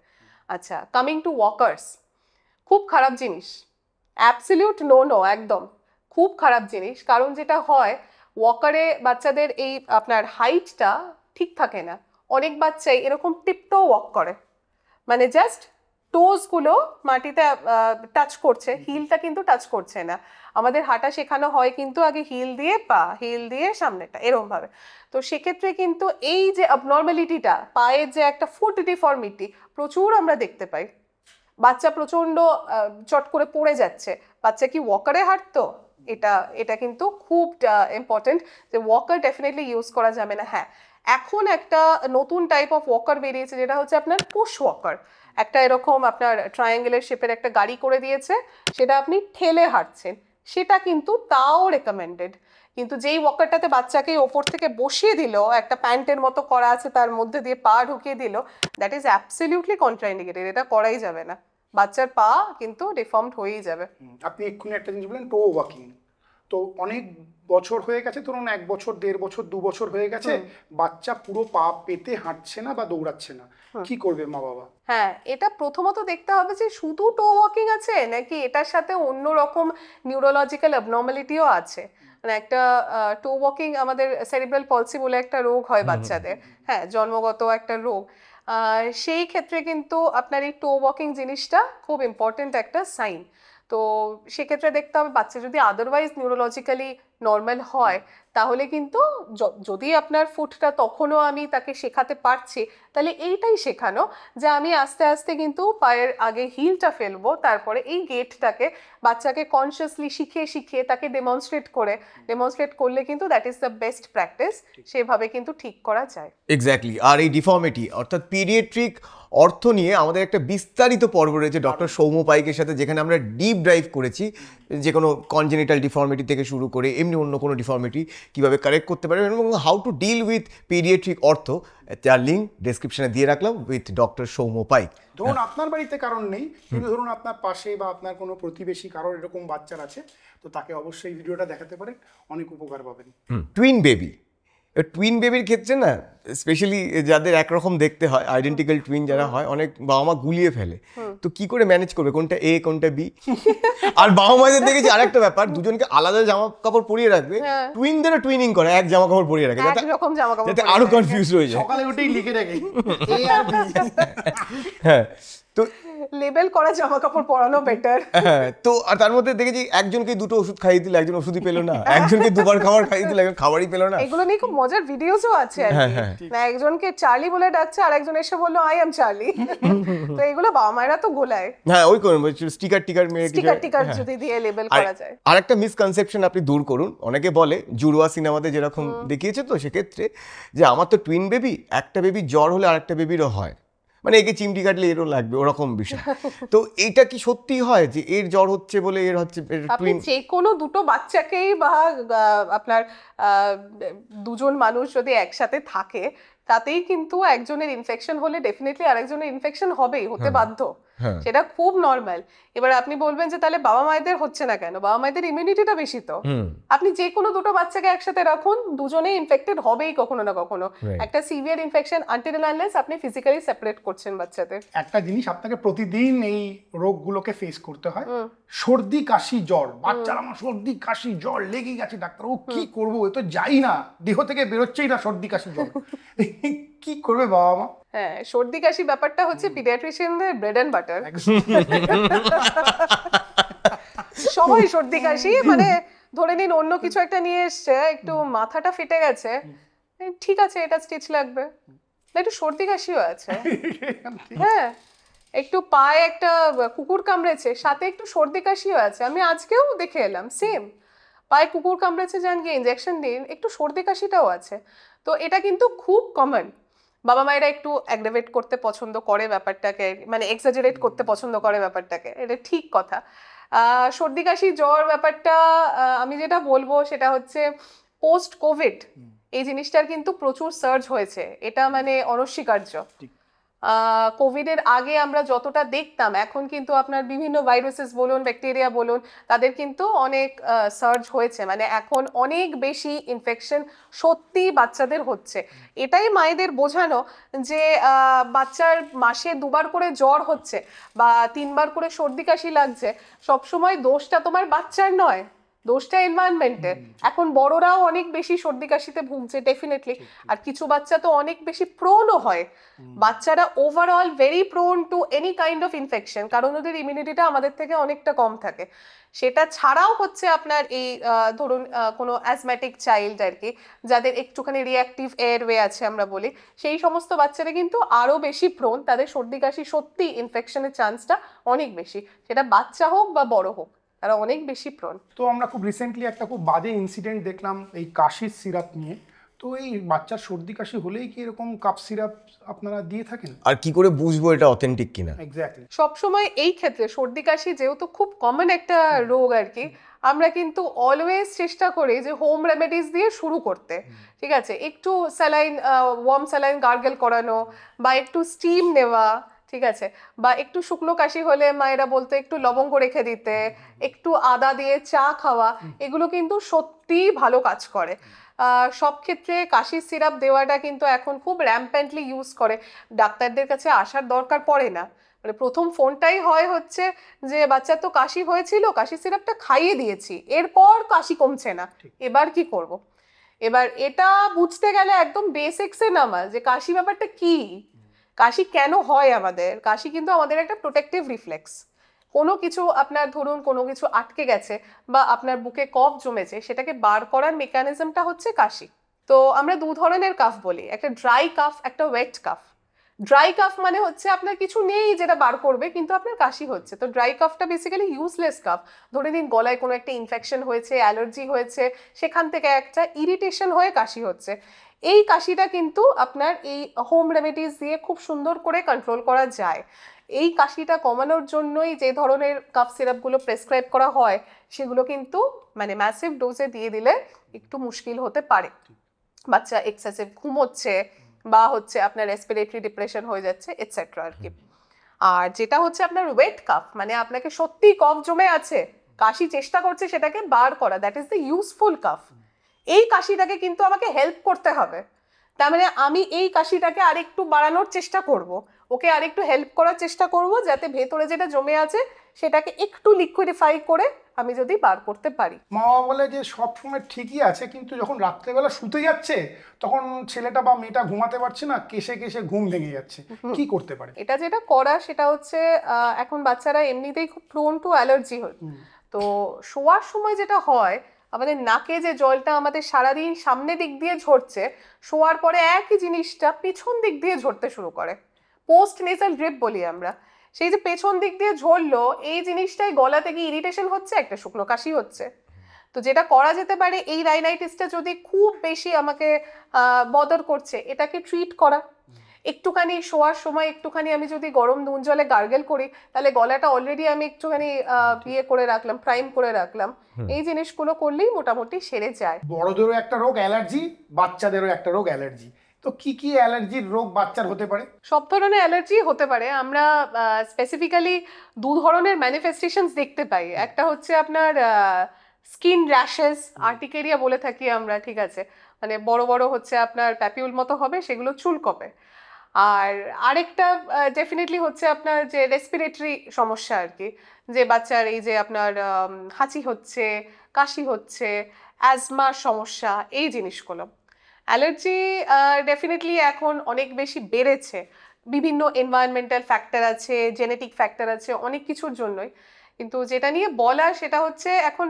S2: আচ্ছা, কামিং টু ওয়াকার্স, খুব খারাপ জিনিস, অ্যাবসলিউট নো, একদম খুব খারাপ জিনিস। কারণ যেটা হয়, ওয়াকারে বাচ্চাদের এই আপনার হাইটটা ঠিক থাকে না, অনেক বাচ্চাই এরকম টিপটো ওয়াক করে, মানে জাস্ট টোজগুলো মাটিতে টাচ করছে, হিলটা কিন্তু টাচ করছে না। আমাদের হাঁটা শেখানো হয় কিন্তু আগে হিল দিয়ে পা, হিল দিয়ে সামনেটা এরকম ভাবে। তো সেক্ষেত্রে কিন্তু এই যে অবনর্মালিটিটা, পায়ের যে একটা ফুট ডিফর্মিটি প্রচুর আমরা দেখতে পাই। বাচ্চা প্রচন্ড চট করে পড়ে যাচ্ছে, বাচ্চা কি ওয়াকারে হাঁটতো? এটা কিন্তু খুব ইম্পর্টেন্ট যে ওয়াকার ডেফিনেটলি ইউজ করা যাবে না। হ্যাঁ, এখন একটা নতুন টাইপ অফ ওয়াকার বেরিয়েছে যেটা হচ্ছে আপনার পুশ ওয়াকার। একটা এরকম আপনার ট্রায়াঙ্গেলের শেপের একটা গাড়ি করে দিয়েছে, সেটা আপনি ঠেলে হাঁটছেন, সেটা কিন্তু তাও রেকমেন্ডেড। কিন্তু যেই ওয়াকারটাতে বাচ্চাকে ওপর থেকে বসিয়ে দিল, একটা প্যান্টের মতো করা আছে তার মধ্যে দিয়ে পা ঢুকিয়ে দিল, দ্যাট ইজ অ্যাবসলিউটলি কন্ট্রাইন্ডিকেটেড, এটা করাই যাবে না, বাচ্চার পা কিন্তু ডিফর্মড হয়েই যাবে।
S3: আপনি এক্ষুনি একটা জিনিস বললেন টো ওয়াকিং, তো অনেক বছর হয়ে গেছে, ধরুন 1 বছর 1.5 বছর 2 বছর হয়ে গেছে, বাচ্চা পুরো পা পেতে হাঁটছে না বা দৌড়াচ্ছে না, কি করবে মা বাবা?
S2: হ্যাঁ, এটা প্রথমত দেখতে হবে যে শুধু টো ওয়াকিং আছে নাকি এটার সাথে অন্য রকম নিউরোলজিক্যাল অ্যাবনর্মালিটিও আছে। মানে একটা টো ওয়াকিং, আমাদের সেরিব্রাল পলসি বলে একটা রোগ হয় বাচ্চাদের, হ্যাঁ, জন্মগত একটা রোগ। সেই ক্ষেত্রে কিন্তু আপনার এই টো ওয়াকিং জিনিসটা খুব ইম্পর্টেন্ট একটা সাইন। তো সেক্ষেত্রে দেখতে হবে বাচ্চা যদি আদারওয়াইজ নিউরোলজিক্যালি নর্মাল হয়, তাহলে কিন্তু যদি আপনার ফুটটা তখনও আমি তাকে শেখাতে পারছি, তাহলে এইটাই শেখানো যে আমি আস্তে আস্তে কিন্তু পায়ের আগে হিলটা ফেলবো, তারপরে এই গেটটাকে বাচ্চাকে কনসিয়াসলি শিখিয়ে শিখিয়ে তাকে ডেমনস্ট্রেট করলে কিন্তু that is the best practice, সেভাবে কিন্তু ঠিক করা যায়।
S1: এক্স্যাক্টলি। আর এই ডিফর্মিটি অর্থাৎ পিডিয়াট্রিক অর্থ নিয়ে আমাদের একটা বিস্তারিত পর্ব রয়েছে ডক্টর সৌম্য পাইকের সাথে, যেখানে আমরা ডিপ ড্রাইভ করেছি যে কোনো কনজেনিটাল ডিফর্মিটি থেকে শুরু করে এমনি অন্য কোনো ডিফর্মিটি কীভাবে কারেক্ট করতে পারবে এবং how to deal with paediatric অর্থ, তার লিঙ্ক ডেসক্রিপশনে দিয়ে রাখলাম উইথ ডক্টর সৌম্য পাইক।
S3: ধরুন আপনার বাড়িতে কারণ নেই, কিন্তু ধরুন আপনার পাশে বা আপনার কোনো প্রতিবেশী কারোর এরকম বাচ্চার আছে, তো তাকে অবশ্যই ভিডিওটা দেখাতে পারেন, অনেক উপকার পাবেন।
S1: টুইন বেবি, টুইন বেবির ক্ষেত্রে না স্পেশালি যাদের একরকম দেখতে হয়, আইডেন্টিক্যাল টুইন যারা হয়, অনেক বাবা মা গুলিয়ে ফেলে। তো কি করে ম্যানেজ করবে কোনটা এ কোনটা বি? আর বাবা মাদের দেখেছি আরেকটা ব্যাপার, দুজনকে আলাদা জামা কাপড় পরিয়ে রাখবে, টুইনদেরও টুইনিং করে এক জামা কাপড় পরিয়ে রাখে যাতে আরো কনফিউজ হয়ে যায়।
S3: সকালে উঠেই লিখে রাখে এ আর বি।
S1: হ্যাঁ, তো
S2: লেবেল করা জামা কাপড় পরানো বেটার।
S1: হ্যাঁ, তো আর তার মধ্যে দেখেছি একজনকে 2টো ওষুধ খাইয়ে দিল, একজন ওষুধই পেলো না, একজনকে 2বার খাবার খাইয়ে দিল, একজন খাবারই পেলো না।
S2: এগুলো নিয়ে খুব মজার ভিডিওসও আছে আর কি। না, একজনকে চার্লি বলে ডাকছে আর একজন এসে বললো আই এম চার্লি। তো এগুলো বাবা মায়েরা তো গোলায়।
S1: হ্যাঁ, ওই করুন স্টিকার মেরে
S2: স্টিকার যদি দিয়ে লেবেল করা যায়।
S1: আর একটা মিসকনসেপশন আপনি দূর করুন। অনেকে বলে জুড়ওয়া সিনেমাতে যেরকম দেখিয়েছে, তো সেক্ষেত্রে যে আমার তো টুইন বেবি, একটা বেবি জ্বর হলে আরেকটা বেবিরও হয়, মানে একে চিমটি কাটলে এরও লাগবে, ওরকম বিষয়। তো এইটা কি সত্যি হয় যে এর জ্বর হচ্ছে বলে এর হচ্ছে
S2: আপনি যে কোনো দুটো বাচ্চাকেই বা আপনার দুজন মানুষ যদি একসাথে থাকে, তাতেই কিন্তু একজনের ইনফেকশন হলে ডেফিনেটলি আরেকজনের ইনফেকশন হবেই, হতে বাধ্য, সেটা খুব নর্মাল। এবার আপনি বলবেন যে তাহলে বাবা মায়েদের হচ্ছে না কেন? বাবা মায়েদের ইমিউনিটিটা বেশি, তো আপনি যে কোনো দুটো বাচ্চাকে একসাথে রাখুন, দুজনেই ইনফেক্টেড হবেই কখনো না কখনো। একটা severe infection until and unless আপনি ফিজিক্যালি সেপারেট করছেন বাচ্চাদের।
S3: একটা জিনিস আপনাকে প্রতিদিন এই রোগগুলোকে ফেস করতে হয়, সর্দি কাশি জ্বর। বাচ্চার আমার সর্দি কাশি জ্বর লেগে গেছে, ডাক্তার ও কি করবো, এ তো যাই না, দেহ থেকে বেরোচ্ছেই না সর্দি কাশি জ্বর, কি করবে বাবা মা?
S2: হ্যাঁ, সর্দি কাশি ব্যাপারটা হচ্ছে পিডিয়াট্রিশিয়ানদের ব্রেড এন্ড বাটার। সবাই সর্দি কাশি, মানে ধরে নিন অন্য কিছু একটা নিয়ে এসছে, একটু মাথাটা ফেটে গেছে, ঠিক আছে এটা স্টিচ লাগবে, একটু সর্দি কাশিও আছে, হ্যাঁ একটু পায়ে একটা কুকুর কামড়েছে, সাথে একটু সর্দি কাশিও আছে। আমি আজকেও দেখে এলাম সেম, পায়ে কুকুর কামড়েছে, যান গিয়ে ইনজেকশন দিন, একটু সর্দি কাশিটাও আছে। তো এটা কিন্তু খুব কমন। বাবা মায়েরা একটু অ্যাগ্রাভেট করতে পছন্দ করে ব্যাপারটাকে, মানে এক্সাজারেট করতে পছন্দ করে ব্যাপারটাকে, এটা ঠিক কথা। সর্দি কাশি জ্বর ব্যাপারটা আমি যেটা বলবো সেটা হচ্ছে পোস্ট কোভিড এই জিনিসটার কিন্তু প্রচুর সার্চ হয়েছে, এটা মানে অনস্বীকার্য। কোভিডের আগে আমরা যতটা দেখতাম, এখন কিন্তু আপনার বিভিন্ন ভাইরাসেস বলুন, ব্যাকটেরিয়া বলুন, তাদের কিন্তু অনেক সার্চ হয়েছে, মানে এখন অনেক বেশি ইনফেকশন সত্যি বাচ্চাদের হচ্ছে। এটাই মায়েদের বোঝানো যে বাচ্চার মাসে 2বার করে জ্বর হচ্ছে বা 3বার করে সর্দি কাশি লাগছে, সবসময় দোষটা তোমার বাচ্চার নয়, দোষটা এনভায়রনমেন্টের। এখন বড়রাও অনেক বেশি সর্দি কাশিতে ভুগছে ডেফিনেটলি, আর কিছু বাচ্চা তো অনেক বেশি প্রোনও হয়। বাচ্চারা overall very prone to any kind of infection, কারণ ওদের ইমিউনিটিটা আমাদের থেকে অনেকটা কম থাকে। সেটা ছাড়াও হচ্ছে আপনার এই ধরুন কোনো অ্যাজম্যাটিক চাইল্ড আর কি, যাদের একটুখানি রিঅ্যাক্টিভ এয়ারওয়ে আছে আমরা বলি, সেই সমস্ত বাচ্চারা কিন্তু আরও বেশি প্রোন, তাদের সর্দি কাশি সত্যি ইনফেকশনের চান্সটা অনেক বেশি, সেটা বাচ্চা হোক বা বড় হোক, তারা অনেক বেশি প্রোন।
S3: তো আমরা খুব রিসেন্টলি একটা খুব বাজে ইনসিডেন্ট দেখলাম এই কাশির সিরাপ নিয়ে। তো এই বাচ্চার সর্দি কাশি হলেই কি এরকম কাপ সিরাপ আপনারা দিয়ে থাকেন?
S1: আর কি করে বুঝবো এটা অথেন্টিক কিনা?
S3: এক্স্যাক্টলি।
S2: সবসময় এই ক্ষেত্রে সর্দি কাশি যেহেতু খুব কমন একটা রোগ আর কি, আমরা কিন্তু অলওয়েজ চেষ্টা করি যে হোম রেমেডিস দিয়ে শুরু করতে। ঠিক আছে, একটু স্যালাইন, ওয়ার্ম স্যালাইন গার্গেল করানো, বা একটু স্টিম নেওয়া, ঠিক আছে, বা একটু শুকনো কাশি হলে মায়েরা বলতো একটু লবঙ্গ রেখে দিতে, একটু আদা দিয়ে চা খাওয়া, এগুলো কিন্তু সত্যিই ভালো কাজ করে। সব ক্ষেত্রে কাশির সিরাপ দেওয়াটা কিন্তু এখন খুব র্যাম্প্যান্টলি ইউজ করে, ডাক্তারদের কাছে আসার দরকার পড়ে না। মানে প্রথম ফোনটাই হয় হচ্ছে যে বাচ্চার তো কাশি হয়েছিল, কাশির সিরাপটা খাইয়ে দিয়েছি, এরপর কাশি কমছে না, এবার কি করব। এবার এটা বুঝতে গেলে একদম বেসিক্সে নামা, যে কাশি ব্যাপারটা কি, কাশি কেন হয় আমাদের। কাশি কিন্তু আমাদের একটা প্রোটেক্টিভ রিফ্লেক্স। কোনো কিছু আপনার ধরুন কোনো কিছু আটকে গেছে বা আপনার বুকে কফ জমেছে, সেটাকে বার করার মেকানিজমটা হচ্ছে কাশি। তো আমরা দু ধরনের কাফ বলি, একটা ড্রাই কাফ, একটা ওয়েট কাফ। ড্রাই কাফ মানে হচ্ছে আপনার কিছু নেই যেটা বার করবে, কিন্তু আপনার কাশি হচ্ছে, তো ড্রাই কাফটা বেসিক্যালি ইউজলেস কাফ। ধরে নিন গলায় কোনো একটা ইনফেকশন হয়েছে, অ্যালার্জি হয়েছে, সেখান থেকে একটা ইরিটেশন হয়ে কাশি হচ্ছে। এই কাশিটা কিন্তু আপনার এই হোম রেমেডিস দিয়ে খুব সুন্দর করে কন্ট্রোল করা যায়। এই কাশিটা কমানোর জন্যই যে ধরনের কাফ সিরাপগুলো প্রেসক্রাইব করা হয়, সেগুলো কিন্তু মানে ম্যাসিভ ডোজে দিয়ে দিলে একটু মুশকিল হতে পারে। বাচ্চা এক্সেসিভ ঘুমোচ্ছে, বা হচ্ছে আপনার রেসপিরেটরি ডিপ্রেশন হয়ে যাচ্ছে, এটসেট্রা আর কি। আর যেটা হচ্ছে আপনার ওয়েট কাফ, মানে আপনাকে সত্যি কফ জমে আছে, কাশি চেষ্টা করছে সেটাকে বার করা, that is the useful calf. এই কাশিটাকে কিন্তু আমাকে হেল্প করতে হবে, তার মানে আমি এই কাশিটাকে আরেকটু বাড়ানোর চেষ্টা করব, ওকে আরেকটু হেল্প করার চেষ্টা করব, যাতে ভেতরে যেটা জমে আছে সেটাকে একটু লিকুইডিফাই করে আমি যদি বার করতে পারি।
S3: মা বাবা বলে যে সব সময় ঠিকই আছে, কিন্তু যখন রাত্রেবেলা শুতে যাচ্ছে তখন ছেলেটা বা মেয়েটা ঘুমাতে পারছে না, কেশে কেশে ঘুম ভেঙে যাচ্ছে, কি করতে পারে?
S2: এটা যেটা করা সেটা হচ্ছে এখন বাচ্চারা এমনিতেই খুব প্রোন টু অ্যালার্জি হয়। তো শোয়ার সময় যেটা হয়, আমাদের নাকে যে জলটা আমাদের সারাদিন সামনে দিক দিয়ে ঝরছে, শোয়ার পরে একই জিনিসটা পেছন দিক দিয়ে ঝরতে শুরু করে, পোস্ট নেসাল ড্রিপ বলি আমরা। সেই যে পেছন দিক দিয়ে ঝরলো, এই জিনিসটাই গলাতে গিয়ে ইরিটেশন হচ্ছে, একটা শুকনো কাশি হচ্ছে। তো যেটা করা যেতে পারে, এই রাইনাইটিসটা যদি খুব বেশি আমাকে বদর করছে, এটাকে ট্রিট করা। একটুখানি শোয়ার সময় একটুখানি আমি যদি গরম নুন জলে গার্গেল করি, তাহলে গলাটা অলরেডি আমি একটুখানি ইয়ে করে রাখলাম, প্রাইম করে রাখলাম। এই জিনিসগুলো করলেই মোটামুটি সেরে যায়।
S3: বড়দেরও একটা রোগ অ্যালার্জি, বাচ্চাদেরও একটা রোগ অ্যালার্জি। তো কি কি অ্যালার্জির রোগ বাচ্চার হতে পারে?
S2: সব ধরনের অ্যালার্জি হতে পারে। আমরা স্পেসিফিক্যালি দু ধরনের ম্যানিফেস্টেশনস দেখতে পাই। একটা হচ্ছে আপনার স্কিন র্যাশেস, আর্টিকেরিয়া বলে থাকি আমরা, ঠিক আছে, মানে বড় বড় হচ্ছে আপনার প্যাপিউল মতো হবে, সেগুলো চুলকবে। আর আরেকটা ডেফিনেটলি হচ্ছে আপনার যে রেসপিরেটরি সমস্যা আর কি, যে বাচ্চার এই যে আপনার হাঁচি হচ্ছে, কাশি হচ্ছে, অ্যাজমার সমস্যা, এই জিনিসগুলো। অ্যালার্জি ডেফিনেটলি এখন অনেক বেশি বেড়েছে, বিভিন্ন এনভায়রনমেন্টাল ফ্যাক্টর আছে, জেনেটিক ফ্যাক্টর আছে, অনেক কিছুর জন্যই। কিন্তু যেটা নিয়ে বলা সেটা হচ্ছে এখন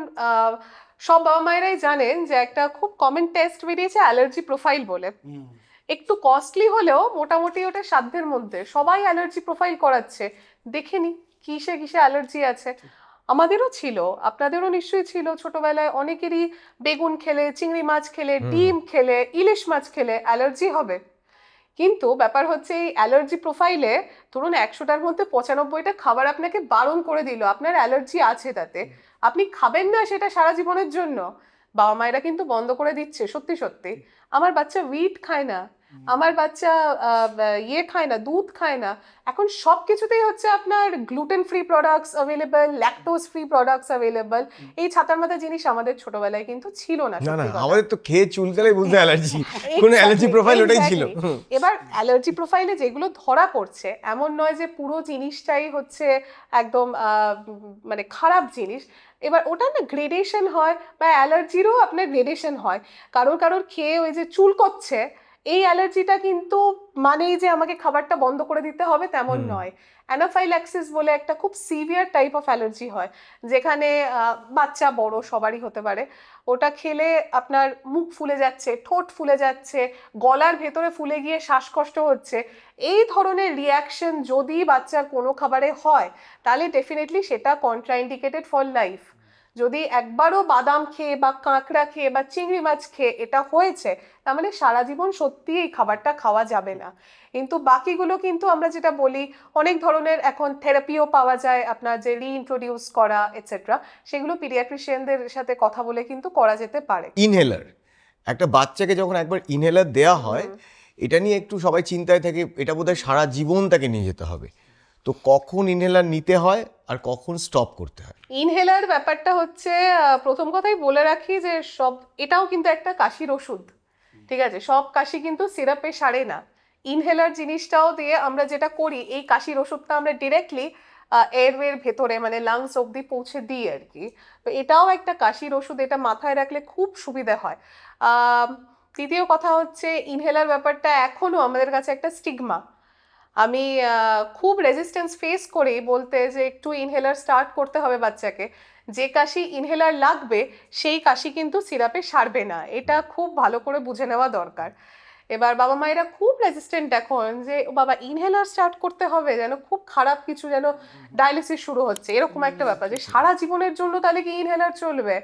S2: সব বাবা মায়েরাই জানেন যে একটা খুব কমন টেস্ট বেরিয়েছে অ্যালার্জি প্রোফাইল বলে। একটু কস্টলি হলেও মোটামুটি ওটা সাধ্যের মধ্যে, সবাই অ্যালার্জি প্রোফাইল করাচ্ছে, দেখে নি কিসে কিসে অ্যালার্জি আছে। আমাদেরও ছিল, আপনাদেরও নিশ্চয়ই ছিল ছোটবেলায়, অনেকেরই বেগুন খেলে, চিংড়ি মাছ খেলে, ডিম খেলে, ইলিশ মাছ খেলে অ্যালার্জি হবে। কিন্তু ব্যাপার হচ্ছে এই অ্যালার্জি প্রোফাইলে ধরুন 100টার মধ্যে 95টা খাবার আপনাকে বারণ করে দিল, আপনার অ্যালার্জি আছে, তাতে আপনি খাবেন না সেটা সারা জীবনের জন্য, বাবা মায়েরা কিন্তু বন্ধ করে দিচ্ছে। সত্যি সত্যি আমার বাচ্চা হুইট খায় না, আমার বাচ্চা ইয়ে খায় না, দুধ খায় না, এখন সব কিছুতেই হচ্ছে আপনার gluten free products available, lactose free products available. এই ছাতার মাথা জিনিস আমাদের ছোটবেলায় কিন্তু ছিল না।
S1: না না,
S2: সত্যি কথা।
S1: আমাদের তো খেয়ে চুলকালেই বুঝতে অ্যালার্জি, কোনো অ্যালার্জি
S2: Exactly,
S1: প্রোফাইল ওটাই ছিল।
S2: exactly. এবার অ্যালার্জি প্রোফাইলে যেগুলো ধরা পড়ছে, এমন নয় যে পুরো জিনিসটাই হচ্ছে একদম মানে খারাপ জিনিস। এবার ওটা না গ্রেডেশন হয়, বা অ্যালার্জিরও আপনার গ্রেডেশন হয়। কারোর খেয়ে ওই যে চুলকচ্ছে, এই অ্যালার্জিটা কিন্তু মানেই যে আমাকে খাবারটা বন্ধ করে দিতে হবে তেমন নয়। অ্যানাফাইল্যাক্সিস বলে একটা খুব সিভিয়ার টাইপ অফ অ্যালার্জি হয়, যেখানে বাচ্চা বড় সবারই হতে পারে। ওটা খেলে আপনার মুখ ফুলে যাচ্ছে, ঠোঁট ফুলে যাচ্ছে, গলার ভেতরে ফুলে গিয়ে শ্বাসকষ্ট হচ্ছে। এই ধরনের রিয়াকশন যদি বাচ্চার কোনো খাবারে হয়, তাহলে ডেফিনেটলি সেটা কন্ট্রাইন্ডিকেটেড ফর লাইফ। যদি একবারও বাদাম খেয়ে বা কাঁকড়া খেয়ে বা চিংড়ি মাছ খেয়ে এটা হয়েছে, তার মানে সারা জীবন সত্যি এই খাবারটা খাওয়া যাবে না। কিন্তু বাকিগুলো কিন্তু আমরা যেটা বলি, অনেক ধরনের এখন থেরাপিও পাওয়া যায় আপনার, যে রিইন্ট্রোডিউস করা এটসেট্রা, সেগুলো পিডিয়াট্রিশিয়ানদের সাথে কথা বলে কিন্তু করা যেতে পারে।
S1: ইনহেলার, একটা বাচ্চাকে যখন একবার ইনহেলার দেওয়া হয়, এটা নিয়ে একটু সবাই চিন্তায় থাকে, এটা বোধহয় সারা জীবন তাকে নিয়ে যেতে হবে। তো কখন ইনহেলার নিতে হয় আর কখন স্টপ করতে হয়?
S2: ইনহেলার ব্যাপারটা হচ্ছে, প্রথম কথাই বলে রাখি যে এটাও কিন্তু একটা কাশির ওষুধ, ঠিক আছে? সব কাশি কিন্তু সিরাপে সারে না। ইনহেলার জিনিসটাও দিয়ে আমরা যেটা করি, এই কাশির ওষুধটা আমরা ডিরেক্টলি এয়ারওয়ের ভেতরে মানে লাংস অবধি পৌঁছে দিই আর কি। তো এটাও একটা কাশির ওষুধ, এটা মাথায় রাখলে খুব সুবিধা হয়। দ্বিতীয় কথা হচ্ছে, ইনহেলার ব্যাপারটা এখনও আমাদের কাছে একটা স্টিগমা। আমি খুব রেজিস্ট্যান্স ফেস করি বলতে যে একটু ইনহেলার স্টার্ট করতে হবে বাচ্চাকে। যে কাশি ইনহেলার লাগবে সেই কাশি কিন্তু সিরাপে সারবে না, এটা খুব ভালো করে বুঝে নেওয়া দরকার। এবার বাবা মায়েরা খুব রেজিস্ট্যান্ট এখন, যে ও বাবা ইনহেলার স্টার্ট করতে হবে, যেন খুব খারাপ কিছু, যেন ডায়ালিসিস শুরু হচ্ছে এরকম একটা ব্যাপার, যে সারা জীবনের জন্য তাহলে কি ইনহেলার চলবে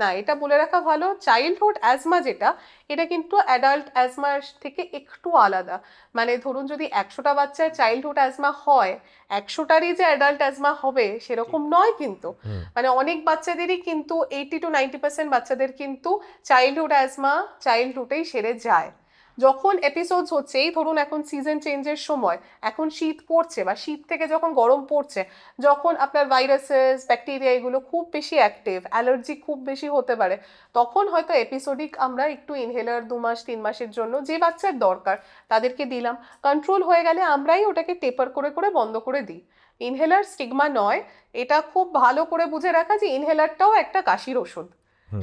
S2: না। এটা বলে রাখা ভালো, চাইল্ডহুড অ্যাজমা যেটা, এটা কিন্তু অ্যাডাল্ট অ্যাজমার থেকে একটু আলাদা। মানে ধরুন যদি 100টা বাচ্চার চাইল্ডহুড অ্যাজমা হয়, 100টারই যে অ্যাডাল্ট অ্যাজমা হবে সেরকম নয় কিন্তু। মানে অনেক বাচ্চাদেরই কিন্তু 80 to 90% বাচ্চাদের কিন্তু চাইল্ডহুড অ্যাজমা চাইল্ডহুডেই সেরে যায়। যখন এপিসোডস হচ্ছে, এই ধরুন এখন সিজন চেঞ্জের সময়, এখন শীত পড়ছে বা শীত থেকে যখন গরম পড়ছে, যখন আপনার ভাইরাসেস ব্যাকটেরিয়া এগুলো খুব বেশি অ্যাক্টিভ, অ্যালার্জি খুব বেশি হতে পারে, তখন হয়তো এপিসোডিক আমরা একটু ইনহেলার 2 মাস 3 মাসের জন্য যে বাচ্চার দরকার তাদেরকে দিলাম। কন্ট্রোল হয়ে গেলে আমরাই ওটাকে টেপার করে করে বন্ধ করে দিই। ইনহেলার স্টিগমা নয়, এটা খুব ভালো করে বুঝে রাখা যে ইনহেলারটাও একটা কাশির ওষুধ,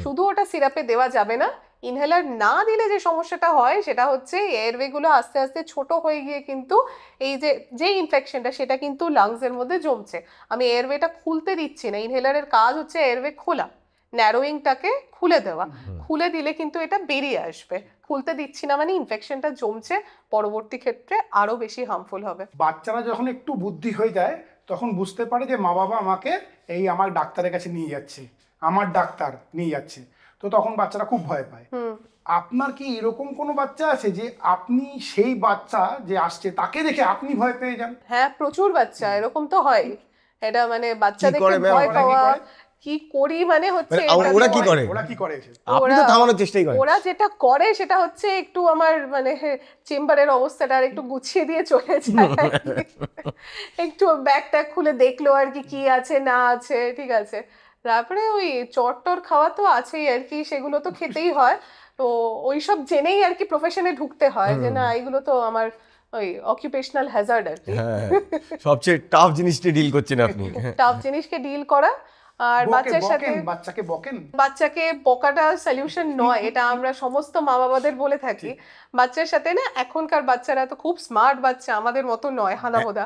S2: শুধু ওটা সিরাপে দেওয়া যাবে না। ইনহেলার না দিলে যে সমস্যাটা হয় সেটা হচ্ছে এয়ারওয়েগুলো আস্তে আস্তে ছোট হয়ে গিয়ে কিন্তু এই যে ইনফেকশনটা সেটা কিন্তু লাংসের মধ্যে জমছে। আমি এয়ারওয়েটা খুলতে দিচ্ছি না, ইনহেলারের কাজ হচ্ছে এয়ারওয়ে খোলা, ন্যারোয়িংটাকে খুলে দেওয়া। খুলে দিলে কিন্তু এটা বেরিয়ে আসবে, খুলতে দিচ্ছি না মানে ইনফেকশনটা জমছে, পরবর্তী ক্ষেত্রে আরো বেশি হার্মফুল হবে।
S3: বাচ্চারা যখন একটু বুদ্ধি হয়ে যায় তখন বুঝতে পারে যে মা বাবা আমাকে এই আমার ডাক্তারের কাছে নিয়ে যাচ্ছে, আমার ডাক্তার নিয়ে যাচ্ছে, তো তখন বাচ্চারা খুব ভয় পায়। আপনার কি এরকম কোনো বাচ্চা আছে যে আপনি সেই বাচ্চা যে আসছে তাকে দেখে আপনি ভয় পেয়ে যান?
S2: হ্যাঁ, প্রচুর বাচ্চা এরকম তো হয়। এটা মানে বাচ্চাদেরকে
S1: করে ম্যাম?
S2: ভয়
S3: ওরা কি
S2: পাওয়া,
S3: করে?
S2: কি করি মানে হচ্ছে,
S1: মানে
S2: এটা
S1: ওরা কি
S2: তো-
S1: করে?
S3: ওরা কি করে?
S1: আপনি তো থামানোর চেষ্টাই করেন।
S2: ওরা যেটা করে সেটা হচ্ছে একটু আমার মানে চেম্বারের অবস্থাটা আর একটু গুছিয়ে দিয়ে চলে যায় আর কি। একটু ব্যাগটা খুলে দেখলো আর কি কি আছে না আছে, ঠিক আছে। তারপরে ওই চটটর খাওয়া তো আছেই আর কি, সেগুলো তো খেতেই হয়। তো ওইসব জেনেই আর কি প্রফেশনে ঢুকতে হয়, যে না এগুলো তো আমার ওই অকুপেশনাল হ্যাজার্ড আর কি।
S1: হ্যাঁ, সবচেয়ে টাফ জিনিসটি ডিল করছেন আপনি।
S2: টাফ জিনিসকে ডিল করা। আর বাচ্চার সাথে
S3: বাচ্চাকে বকেন?
S2: বাচ্চাকে বকাটা সলিউশন নয়, এটা আমরা সমস্ত মা বাবাদের বলে থাকি। বাচ্চার সাথে না, এখনকার বাচ্চারা তো খুব স্মার্ট বাচ্চা, আমাদের মতো নয় হানাবোদা,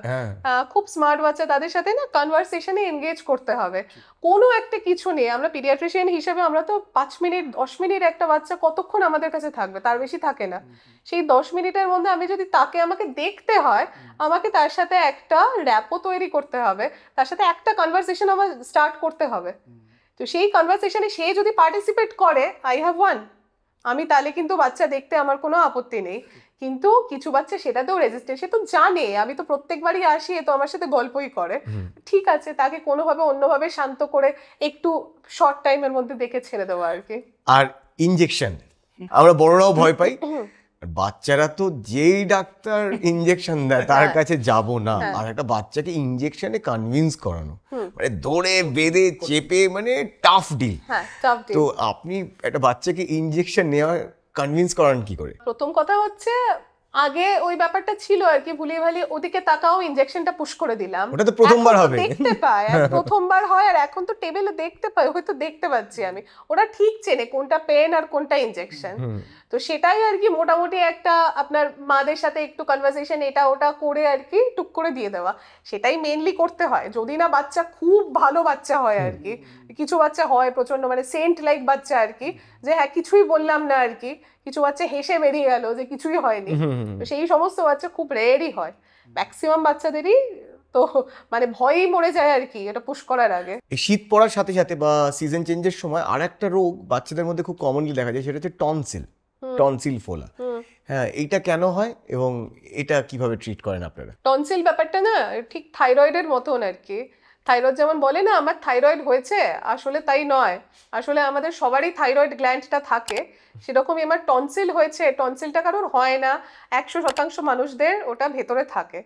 S2: খুব স্মার্ট বাচ্চা, তাদের সাথে না কনভারসেশনে এনগেজ করতে হবে। কোনো একটা কিছু নিয়ে, আমরা পিডিয়াট্রিশিয়ান হিসেবে আমরা তো 5 মিনিট 10 মিনিট একটা বাচ্চা কতক্ষণ আমাদের কাছে থাকবে, তার বেশি থাকে না। সেই 10 মিনিটের মধ্যে আমি যদি আমাকে দেখতে হয়, আমাকে তার সাথে একটা র্যাপও তৈরি করতে হবে, তার সাথে একটা কনভারসেশন আমার স্টার্ট করতে হবে। তো সেই কনভারসেশনে সে যদি পার্টিসিপেট করে, আই হ্যাভ ওয়ান, আমি তাহলে কিন্তু বাচ্চা দেখতে আমার কোনো আপত্তি নেই। কিন্তু কিছু বাচ্চা সেটাতেও রেজিস্ট্যান্ট, সে তো জানে আমি তো প্রত্যেকবারই আসি, এ তো আমার সাথে গল্পই করে, ঠিক আছে, তাকে কোনোভাবে অন্যভাবে শান্ত করে একটু শর্ট টাইমের মধ্যে দেখে ছেড়ে দেওয়া আর কি।
S1: আর ইনজেকশন, আমরা বড়রাও ভয় পাই, বাচ্চারা তো যেই ডাক্তার ইনজেকশন দেয় তার কাছে যাব না, আর একটা বাচ্চাকে ইনজেকশনে কনভিন্স করানো মানে ধরে বেঁধে চেপে মানে টাফ ডিল।
S2: হ্যাঁ, tough deal।
S1: তো আপনি একটা বাচ্চাকে ইনজেকশন নেওয়া কনভিন্স করান কি করে?
S2: প্রথম কথা হচ্ছে আগে ওই ব্যাপারটা ছিল আর কি, ভুলিয়ে ভালিয়ে ওদিকে তাকাও, ইনজেকশনটা পুশ করে দিলাম।
S1: ওটা তো প্রথমবার
S2: এখন তো
S1: হবে।
S2: দেখতে পায়, আর প্রথমবার হয়, আর এখন তো টেবিলে দেখতে পাই, হয়তো দেখতে পাচ্ছি আমি, ওরা ঠিক চেনে কোনটা পেন আর কোনটা ইনজেকশন। তো সেটাই আর কি মোটামুটি একটা আপনার মাদের সাথে একটু কনভারসেশন এটা ওটা করে আর কি টুক করে দিয়ে দেওয়া, সেটাই মেইনলি করতে হয়। যদি না বাচ্চা খুব ভালো বাচ্চা হয় আর কি, কিছু বাচ্চা হয় প্রচন্ড মানে সেন্ট লাইক বাচ্চা আর কি, যে হ্যাঁ কিছুই বললাম না আর কি, কিছু বাচ্চা হেসে বেরিয়ে গেল যে কিছুই হয়নি, তো সেই সমস্ত বাচ্চা খুব রেয়ারই হয়। ম্যাক্সিমাম বাচ্চাদেরই তো মানে ভয়ই মরে যায় আর কি এটা পুশ করার আগে।
S1: এই শীত পড়ার সাথে সাথে বা সিজন চেঞ্জের সময় আর একটা রোগ বাচ্চাদের মধ্যে খুব কমনলি দেখা যায়, সেটা হচ্ছে টনসিল ফোলা। হ্যাঁ, এইটা কেন হয় এবং এটা কিভাবে ট্রিট করেন আপনারা?
S2: টনসিল ব্যাপারটা না ঠিক থাইরয়েডের মতন আর কি। থাইরয়েড যেমন বলে না আমার থাইরয়েড হয়েছে, আসলে তাই নয়, আসলে আমাদের সবারই থাইরয়েড গ্ল্যান্ডটা থাকে, সেরকমই আমার টনসিল হয়েছে। টনসিলটা কারোর হয় না, 100% মানুষদের ওটা ভেতরে থাকে।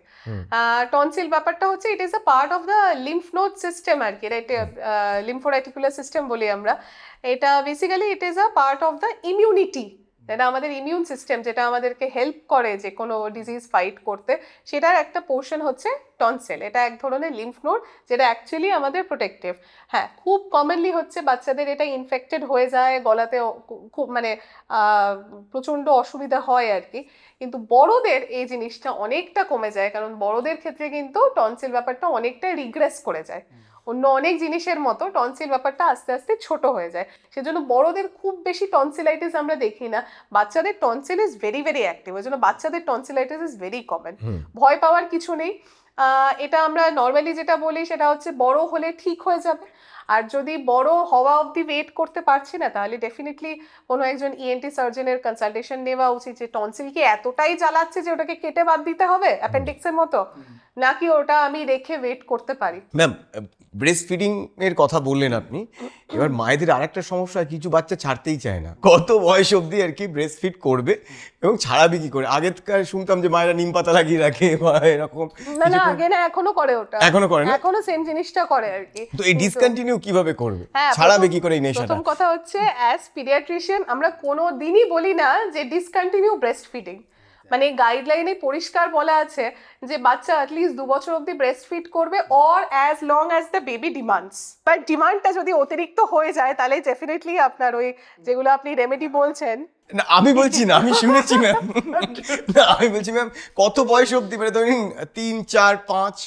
S2: টনসিল ব্যাপারটা হচ্ছে it is a part of the lymph node system আর কি, এটা লিম্ফোরেটিকুলার সিস্টেম বলি আমরা। এটা basically it is a part of the immunity, যেটা আমাদের ইমিউন সিস্টেম, যেটা আমাদেরকে হেল্প করে যে কোনো ডিজিজ ফাইট করতে, সেটার একটা পোর্শন হচ্ছে টনসিল। এটা এক ধরনের লিম্ফ নোড যেটা অ্যাকচুয়ালি আমাদের প্রোটেক্টিভ। হ্যাঁ, খুব কমনলি হচ্ছে বাচ্চাদের এটা ইনফেক্টেড হয়ে যায়, গলাতে খুব মানে প্রচণ্ড অসুবিধা হয় আর কি। কিন্তু বড়দের এই জিনিসটা অনেকটা কমে যায়, কারণ বড়দের ক্ষেত্রে কিন্তু টনসিল ব্যাপারটা অনেকটা রিগ্রেস করে যায়। অন্য অনেক জিনিসের মতো টনসিল ব্যাপারটা আস্তে আস্তে ছোট হয়ে যায়, সেজন্য বড়দের খুব বেশি টনসিলাইটিস আমরা দেখি না। বাচ্চাদের tonsil is very very active, ওই জন্য বাচ্চাদের টনসিলাইটিস ইজ ভেরি কমন। ভয় পাওয়ার কিছু নেই। এটা আমরা নর্মালি যেটা বলি সেটা হচ্ছে বড় হলে ঠিক হয়ে যাবে, আর যদি বড় হওয়া অবধি ওয়েট করতে পারছি না তাহলে ডেফিনেটলি কোনো একজন ইএনটি সার্জনের কনসালটেশন নেওয়া উচিত, যে টনসিল কি এতটাই জ্বালাচ্ছে যে ওটাকে কেটে বাদ দিতে হবে অ্যাপেন্ডিক্সের মতো, নাকি ওটা আমি রেখে ওয়েট করতে পারি।
S1: ম্যাম, ব্রেস্ট ফিডিং এর কথা বললেন আপনি, এবার মায়েদের আরেকটা সমস্যা, কিছু বাচ্চা ছাড়তেই চায় না, কত বয়স অবধি আর কি ব্রেস্ট ফিড করবে এবং ছাড়াবে কি করে? আগেকার শুনতাম যে মায়েরা নিম পাতা লাগিয়ে রাখে বা এরকম।
S2: না না, আগে না, এখনো করে ওটা,
S1: এখনো করে না?
S2: এখনো সেম জিনিসটা করে আর কি।
S1: তো এই ডিসকন্টিনিউ কিভাবে করবে?
S2: হ্যাঁ,
S1: ছাড়াবে কি করে এই নেশাটা?
S2: প্রথম কথা হচ্ছে অ্যাজ পিডিয়াট্রিশিয়ান আমরা কোনো দিনই বলি না যে ডিসকন্টিনিউ ব্রেস্ট ফিডিং। মানে গাইডলাইনে পরিষ্কার বলা আছে যে বাচ্চা অ্যাটলিস্ট 2 বছর অবধি ব্রেস্ট ফিড করবে, or as long as the baby demands. But ডিমান্ডটা যদি অতিরিক্ত হয়ে যায় তাহলে ডেফিনেটলি আপনার ওই যেগুলো আপনি রেমেডি বলছেন।
S1: না আমি বলছি না, আমি শুনেছি ম্যাম। না আমি বলছি ম্যাম, কত বয়স অবধি, মানে ধরুন 3, 4, 5,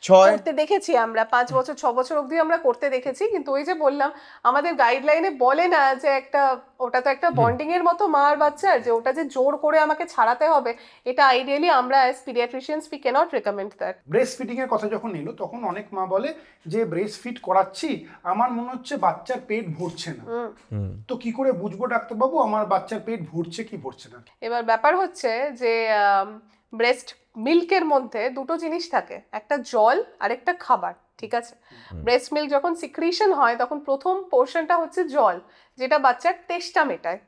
S1: 6
S2: করতে দেখেছি আমরা, 5 বছর 6 বছর অবধি আমরা করতে দেখেছি। কিন্তু ওই যে বললাম আমাদের গাইডলাইনে বলে না যে একটা ওটা তো একটা বন্ডিং এর মতো মা আর বাচ্চার, যে ওটা যে জোর করে আমাকে ছাড়াতে হবে, এটা আইডিয়ালি আমরা as paediatricians we can't recommend that.
S3: Breast feeding এর কথা যখন এলো তখন অনেক মা বলে যে ব্রেস্ট ফিড করাচ্ছি, আমার মনে হচ্ছে বাচ্চার পেট ভরছে না, তো কি করে বুঝবো ডাক্তারবাবু আমার বাচ্চার পেট ভরছে কি ভরছে না?
S2: এবার ব্যাপার হচ্ছে যে ব্রেস্ট মিল্কের মধ্যে দুটো জিনিস থাকে, একটা জল আর একটা খাবার, ঠিক আছে? ব্রেস্ট মিল্ক যখন সিক্রিশন হয় তখন প্রথম পোর্শনটা হচ্ছে জল, যেটা বাচ্চার তেষ্টা মেটায়,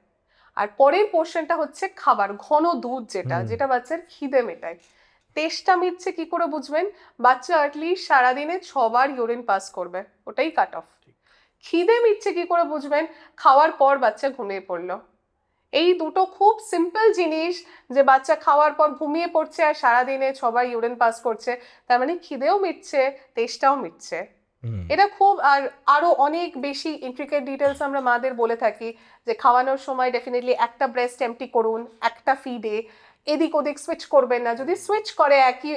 S2: আর পরের পোর্শনটা হচ্ছে খাবার, ঘন দুধ, যেটা বাচ্চার খিদে মেটায়। তেষ্টা মিটছে কি করে বুঝবেন? বাচ্চা অ্যাটলিস্ট সারাদিনে 6 বার ইউরিন পাস করবে, ওটাই কাট অফ। খিদে মিটছে কি করে বুঝবেন? খাওয়ার পর বাচ্চা ঘুমিয়ে পড়লো। এই দুটো খুব সিম্পল জিনিস, যে বাচ্চা খাওয়ার পর ঘুমিয়ে পড়ছে আর সারাদিনে 6 বার ইউরিন পাস করছে, তার মানে খিদেও মিটছে, তেষ্টাও মিটছে। এটা খুব, আর আরো অনেক বেশি ইন্ট্রিকেট ডিটেলস আমরা মাদের বলে থাকি, যে খাওয়ানোর সময় ডেফিনেটলি একটা ব্রেস্ট এমটি করুন একটা ফিডে, এদিক ওদিক সুইচ করবেন না। যদি সুইচ করে একই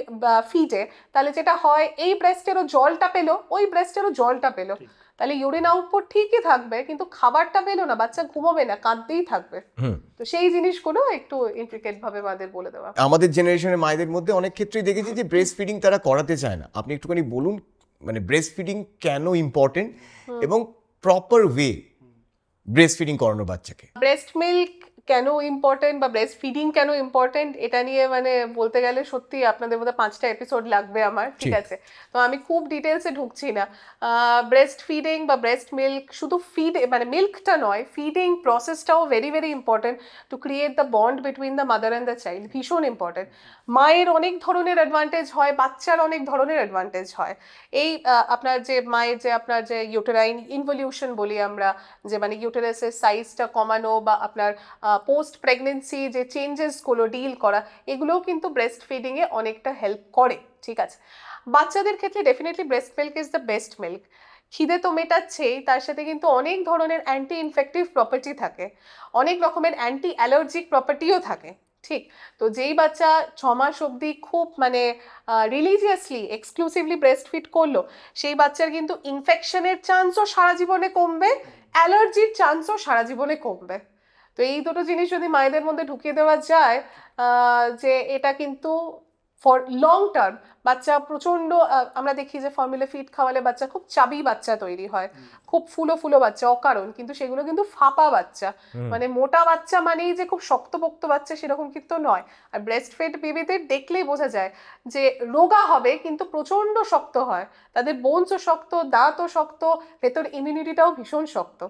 S2: ফিডে, তাহলে যেটা হয় এই ব্রেস্টেরও জলটা পেলো, ওই ব্রেস্টেরও জলটা পেলো, তাহলে ইউরিন আউটপুট ঠিকই থাকবে, কিন্তু খাবারটা পেলো না, বাচ্চা ঘুমোবে না, কাঁদতেই থাকবে। তো সেই জিনিসগুলো একটু ইন্ট্রিকেট ভাবে মাদের বলে দেওয়া।
S1: আমাদের জেনারেশনের মায়েদের মধ্যে অনেক ক্ষেত্রেই দেখেছি যে ব্রেস্ট ফিডিং তারা করাতে চায় না। আপনি একটুখানি বলুন মানে ব্রেস্ট ফিডিং কেন ইম্পর্টেন্ট এবং প্রপার ওয়ে ব্রেস্ট ফিডিং করানো বাচ্চাকে।
S2: ব্রেস্ট মিল্ক কেন ইম্পর্টেন্ট বা ব্রেস্ট ফিডিং কেন ইম্পর্টেন্ট এটা নিয়ে মানে বলতে গেলে সত্যি আপনাদের মধ্যে 5টা এপিসোড লাগবে আমার, ঠিক আছে? তো আমি খুব ডিটেলসে ঢুকছি না। ব্রেস্ট ফিডিং বা ব্রেস্ট মিল্ক শুধু মানে মিল্কটা নয়, ফিডিং প্রসেসটাও very very important to create the bond between the mother and the child. ভীষণ ইম্পর্টেন্ট। মায়ের অনেক ধরনের অ্যাডভান্টেজ হয়, বাচ্চার অনেক ধরনের অ্যাডভান্টেজ হয়। এই আপনার যে মায়ের যে আপনার যে ইউটেরাইন ইনভলিউশন বলি আমরা, যে মানে ইউটেরাসের সাইজটা কমানো বা আপনার পোস্ট প্রেগনেন্সি যে চেঞ্জেসগুলো ডিল করা, এগুলোও কিন্তু ব্রেস্ট ফিডিংয়ে অনেকটা হেল্প করে, ঠিক আছে? বাচ্চাদের ক্ষেত্রে definitely breast milk is the best milk. খিদে তো মেটাচ্ছেই, তার সাথে কিন্তু অনেক ধরনের অ্যান্টি ইনফেক্টিভ প্রপার্টি থাকে, অনেক রকমের অ্যান্টি অ্যালার্জিক প্রপার্টিও থাকে, ঠিক? তো যেই বাচ্চা 6 মাস অবধি খুব মানে রিলিজিয়াসলি এক্সক্লুসিভলি ব্রেস্ট ফিড করলো, সেই বাচ্চার কিন্তু ইনফেকশনের চান্সও সারা জীবনে কমবে, অ্যালার্জির চান্সও সারা জীবনে কমবে। তো এই দুটো জিনিস যদি মায়েদের মধ্যে ঢুকিয়ে দেওয়া যায়, যে এটা কিন্তু ফর লং টার্ম বাচ্চা প্রচণ্ড, আমরা দেখি যে ফর্মুলা ফিড খাওয়ালে বাচ্চা খুব চাবি বাচ্চা তৈরি হয়, খুব ফুলো ফুলো বাচ্চা অকারণ, কিন্তু সেগুলো কিন্তু ফাঁপা বাচ্চা, মানে মোটা বাচ্চা মানেই যে খুব শক্তপোক্ত বাচ্চা সেরকম কিন্তু নয়। আর ব্রেস্ট ফিড বেবিদের দেখলেই বোঝা যায় যে রোগা হবে কিন্তু প্রচণ্ড শক্ত হয়, তাদের বোনসও শক্ত, দাঁতও শক্ত, ভেতর ইমিউনিটিটাও ভীষণ শক্ত।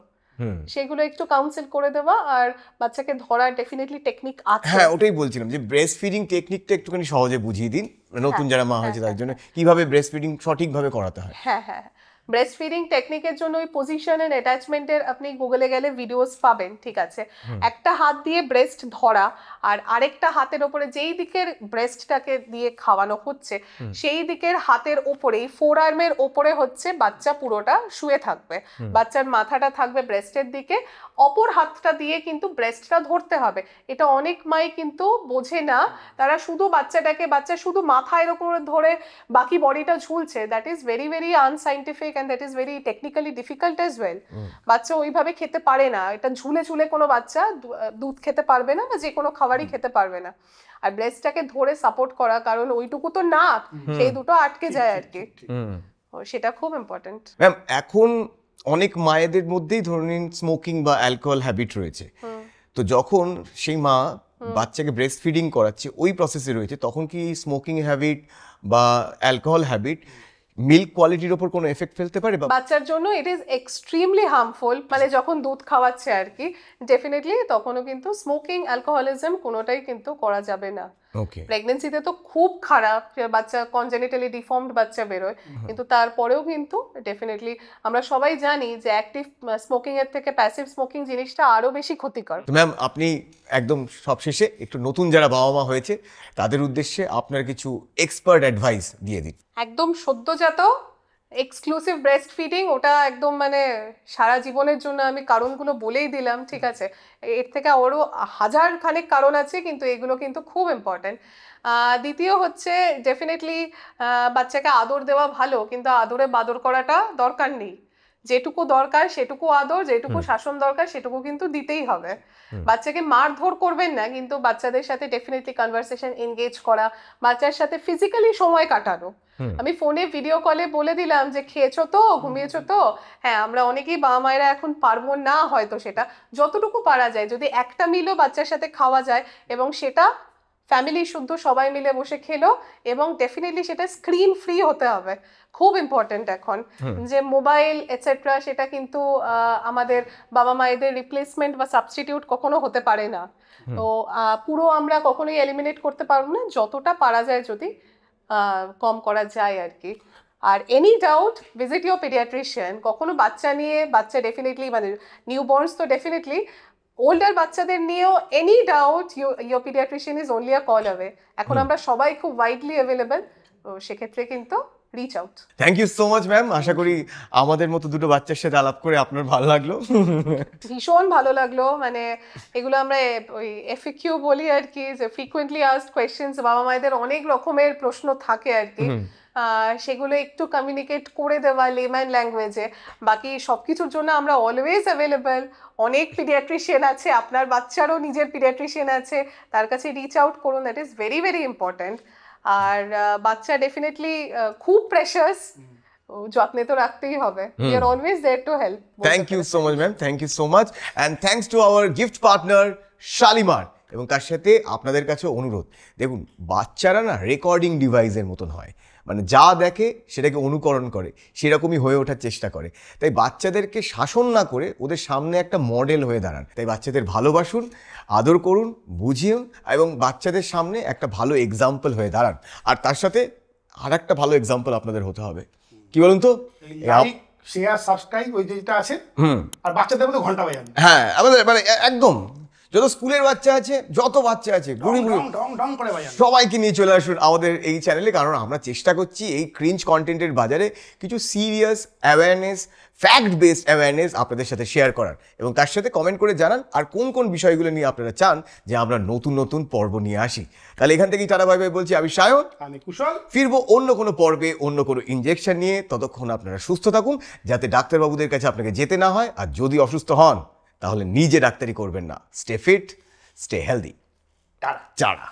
S2: সেগুলো একটু কাউন্সিল করে দেওয়া, আর বাচ্চাকে ধরার ডেফিনেটলি টেকনিক আছে।
S1: হ্যাঁ, ওটাই বলছিলাম যে ব্রেস্ট ফিডিং টেকনিকটা একটুখানি সহজে বুঝিয়ে দিন নতুন যারা মা হয়েছে তার জন্য, কিভাবে ব্রেস্ট ফিডিং সঠিকভাবে করাতে হয়।
S2: হ্যাঁ হ্যাঁ, ব্রেস্ট ফিডিং টেকনিকের জন্য ওই পজিশন এন্ড অ্যাটাচমেন্টের আপনি গুগলে গেলে ভিডিওস পাবেন, ঠিক আছে? একটা হাত দিয়ে ব্রেস্ট ধরা, আর আরেকটা হাতের ওপরে যেই দিকের ব্রেস্টটাকে দিয়ে খাওয়ানো হচ্ছে সেই দিকের হাতের ওপরেই ফোর আর্মের ওপরে হচ্ছে বাচ্চা পুরোটা শুয়ে থাকবে, বাচ্চার মাথাটা থাকবে ব্রেস্টের দিকে, অপর হাতটা দিয়ে কিন্তু ব্রেস্টটা ধরতে হবে। এটা অনেক মাই কিন্তু বোঝে না, তারা শুধু বাচ্চা শুধু মাথা এরকম ধরে বাকি বডিটা ঝুলছে। That is very very unscientific and that is very technically difficult as well. বাচ্চা ওইভাবে খেতে পারে না, এটা ঝুলে ঝুলে কোনো বাচ্চা দুধ খেতে পারবে না বা যে কোনো খাবারই খেতে পারবে না। আর ব্রেস্টটাকে ধরে সাপোর্ট করা, কারণ ওইটুকু তো নাক, সেই দুটো আটকে যায় আর কি, সেটা খুব ইম্পর্টেন্ট।
S1: ম্যাম, এখন অনেক মায়েদের মধ্যেই ধরে নিন স্মোকিং বা অ্যালকোহল হ্যাবিট রয়েছে, তো যখন সেই মা বাচ্চাকে ব্রেস্ট ফিডিং করাচ্ছে ওই প্রসেসে রয়েছে, তখন কি স্মোকিং হ্যাবিট বা অ্যালকোহল হ্যাবিট মিল্ক কোয়ালিটির ওপর কোনো এফেক্ট ফেলতে পারে?
S2: বাচ্চার জন্য ইট ইজ এক্সট্রিমলি হার্মফুল, মানে যখন দুধ খাওয়াচ্ছে আর কি, ডেফিনেটলি তখনও কিন্তু স্মোকিং, অ্যালকোহলিজম কোনোটাই কিন্তু করা যাবে না। প্রেগনেন্সিতে তো খুব খারাপ, বাচ্চা কনজেনিটালি ডিফর্মড বাচ্চা বেরোয়, কিন্তু তারপরেও কিন্তু ডেফিনেটলি আমরা সবাই জানি যে অ্যাক্টিভ স্মোকিং এর থেকে প্যাসিভ স্মোকিং জিনিসটা আরো বেশি ক্ষতিকর।
S1: তো ম্যাম, আপনি একদম সবশেষে একটু নতুন যারা বাবা মা হয়েছে তাদের উদ্দেশ্যে আপনার কিছু এক্সপার্ট অ্যাডভাইস দিয়ে দিন।
S2: একদম সদ্যজাত এক্সক্লুসিভ ব্রেস্ট ফিডিং, ওটা একদম মানে সারা জীবনের জন্য আমি কারণগুলো বলেই দিলাম, ঠিক আছে? এর থেকে আরও হাজার খানেক কারণ আছে, কিন্তু এগুলো কিন্তু খুব ইম্পর্ট্যান্ট। দ্বিতীয় হচ্ছে ডেফিনেটলি বাচ্চাকে আদর দেওয়া ভালো, কিন্তু আদরে বাদর করাটা দরকার নেই। যেটুকু দরকার সেটুকু আদর, যেটুকু শাসন দরকার সেটুকু কিন্তু দিতেই হবে। বাচ্চাকে মারধর করবেন না, কিন্তু বাচ্চাদের সাথে ডেফিনেটলি কনভারসেশন এনগেজ করা, বাচ্চার সাথে ফিজিক্যালি সময় কাটানো। আমি ফোনে ভিডিও কলে বলে দিলাম যে খেয়েছো তো, ঘুমিয়েছো তো। হ্যাঁ, আমরা অনেকেই বাবা মায়েরা এখন পারবো না হয়তো, সেটা যতটুকু পারা যায় যদি একটা মিলও বাচ্চার সাথে খাওয়া যায়, এবং সেটা ফ্যামিলি শুদ্ধ সবাই মিলে বসে খেলো, এবং ডেফিনেটলি সেটা স্ক্রিন ফ্রি হতে হবে। খুব ইম্পর্টেন্ট এখন যে মোবাইল এটসেট্রা, সেটা কিন্তু আমাদের বাবা মায়েদের রিপ্লেসমেন্ট বা সাবস্টিটিউট কখনো হতে পারে না। তো পুরো আমরা কখনোই এলিমিনেট করতে পারবো না, যতটা পারা যায় যদি কম করা যায় আর কি। আর any doubt visit your paediatrician. কখনো বাচ্চা ডেফিনেটলি মানে নিউবর্নস তো ডেফিনেটলি, ওল্ডার বাচ্চাদের নিয়েও any doubt your paediatrician is only a call away. এখন আমরা সবাই খুব ওয়াইডলি অ্যাভেলেবেল, তো সেক্ষেত্রে কিন্তু reach out.
S1: Thank you so much ma'am. আশা করি আমাদের মতো দুটো বাচ্চার সাথে আলাপ করে আপনার ভালো লাগলো।
S2: ভীষণ ভালো লাগলো। মানে এগুলো আমরা ওই এফএকিউ বলি আর কি, যে ফ্রিকুয়েন্টলি আস্কড কোয়েশ্চেন্স, বাবা মায়েদের অনেক রকমের প্রশ্ন থাকে আর কি, সেগুলো একটু কমিউনিকেট করে দেওয়া লেম্যান ল্যাঙ্গুয়েজে। বাকি সব কিছুর জন্য আমরা অলওয়েজ অ্যাভেলেবেল। অনেক পিডিয়াট্রিশিয়ান আছে, আপনার বাচ্চারও নিজের পিডিয়াট্রিশিয়ান আছে, তার কাছে রিচ আউট করুন, that is very very important. আর বাচ্চা ডেফিনেটলি খুব প্রেশাস, যত্নে তো রাখতেই হবে। We are always there to help.
S1: Thank you so much, ma'am. Thank you so much. And thanks to our gift partner, Shalimar. এবং তার সাথে আপনাদের কাছে অনুরোধ, দেখুন বাচ্চারা না রেকর্ডিং ডিভাইসের মতন হয়, মানে যা দেখে সেটাকে অনুকরণ করে, সেরকমই হয়ে ওঠার চেষ্টা করে। তাই বাচ্চাদেরকে শাসন না করে ওদের সামনে একটা মডেল হয়ে দাঁড়ান। তাই বাচ্চাদের ভালোবাসুন, আদর করুন, বুঝিয়ে, এবং বাচ্চাদের সামনে একটা ভালো এক্সাম্পল হয়ে দাঁড়ান। আর তার সাথে আর একটা ভালো এক্সাম্পল আপনাদের হতে হবে, কি বলুন তো?
S3: লাইক শেয়ার সাবস্ক্রাইব ওই যেটা আছে, আর বাচ্চাদের মধ্যে ঘন্টা বাজানো,
S1: হ্যাঁ আমাদের মানে একদম যত স্কুলের বাচ্চা আছে, যত বাচ্চা আছে,
S3: ডং ডং ডং করে বাজানো।
S1: সবাইকে নিয়ে চলে আসুন আমাদের এই চ্যানেলে। কারণ আমরা চেষ্টা করছি এই ক্রিঞ্জ কন্টেন্টের বাজারে কিছু serious awareness, fact based awareness আপনাদের সাথে শেয়ার করার, এবং তার সাথে কমেন্ট করে জানান আর কোন কোন বিষয়গুলো নিয়ে আপনারা চান যে আমরা নতুন নতুন পর্ব নিয়ে আসি। তাহলে এখান থেকেই টাটা বাই বাই বলছি, আমি সায়ন,
S3: আমি কুশল।
S1: ফিরবো অন্য কোনো পর্বে অন্য কোনো ইনজেকশন নিয়ে। ততক্ষণ আপনারা সুস্থ থাকুন, যাতে ডাক্তারবাবুদের কাছে আপনাকে যেতে না হয়। আর যদি অসুস্থ হন তাহলে নিজে ডাক্তারি করবেন না। Stay fit, stay healthy,
S3: tata.
S1: চারা।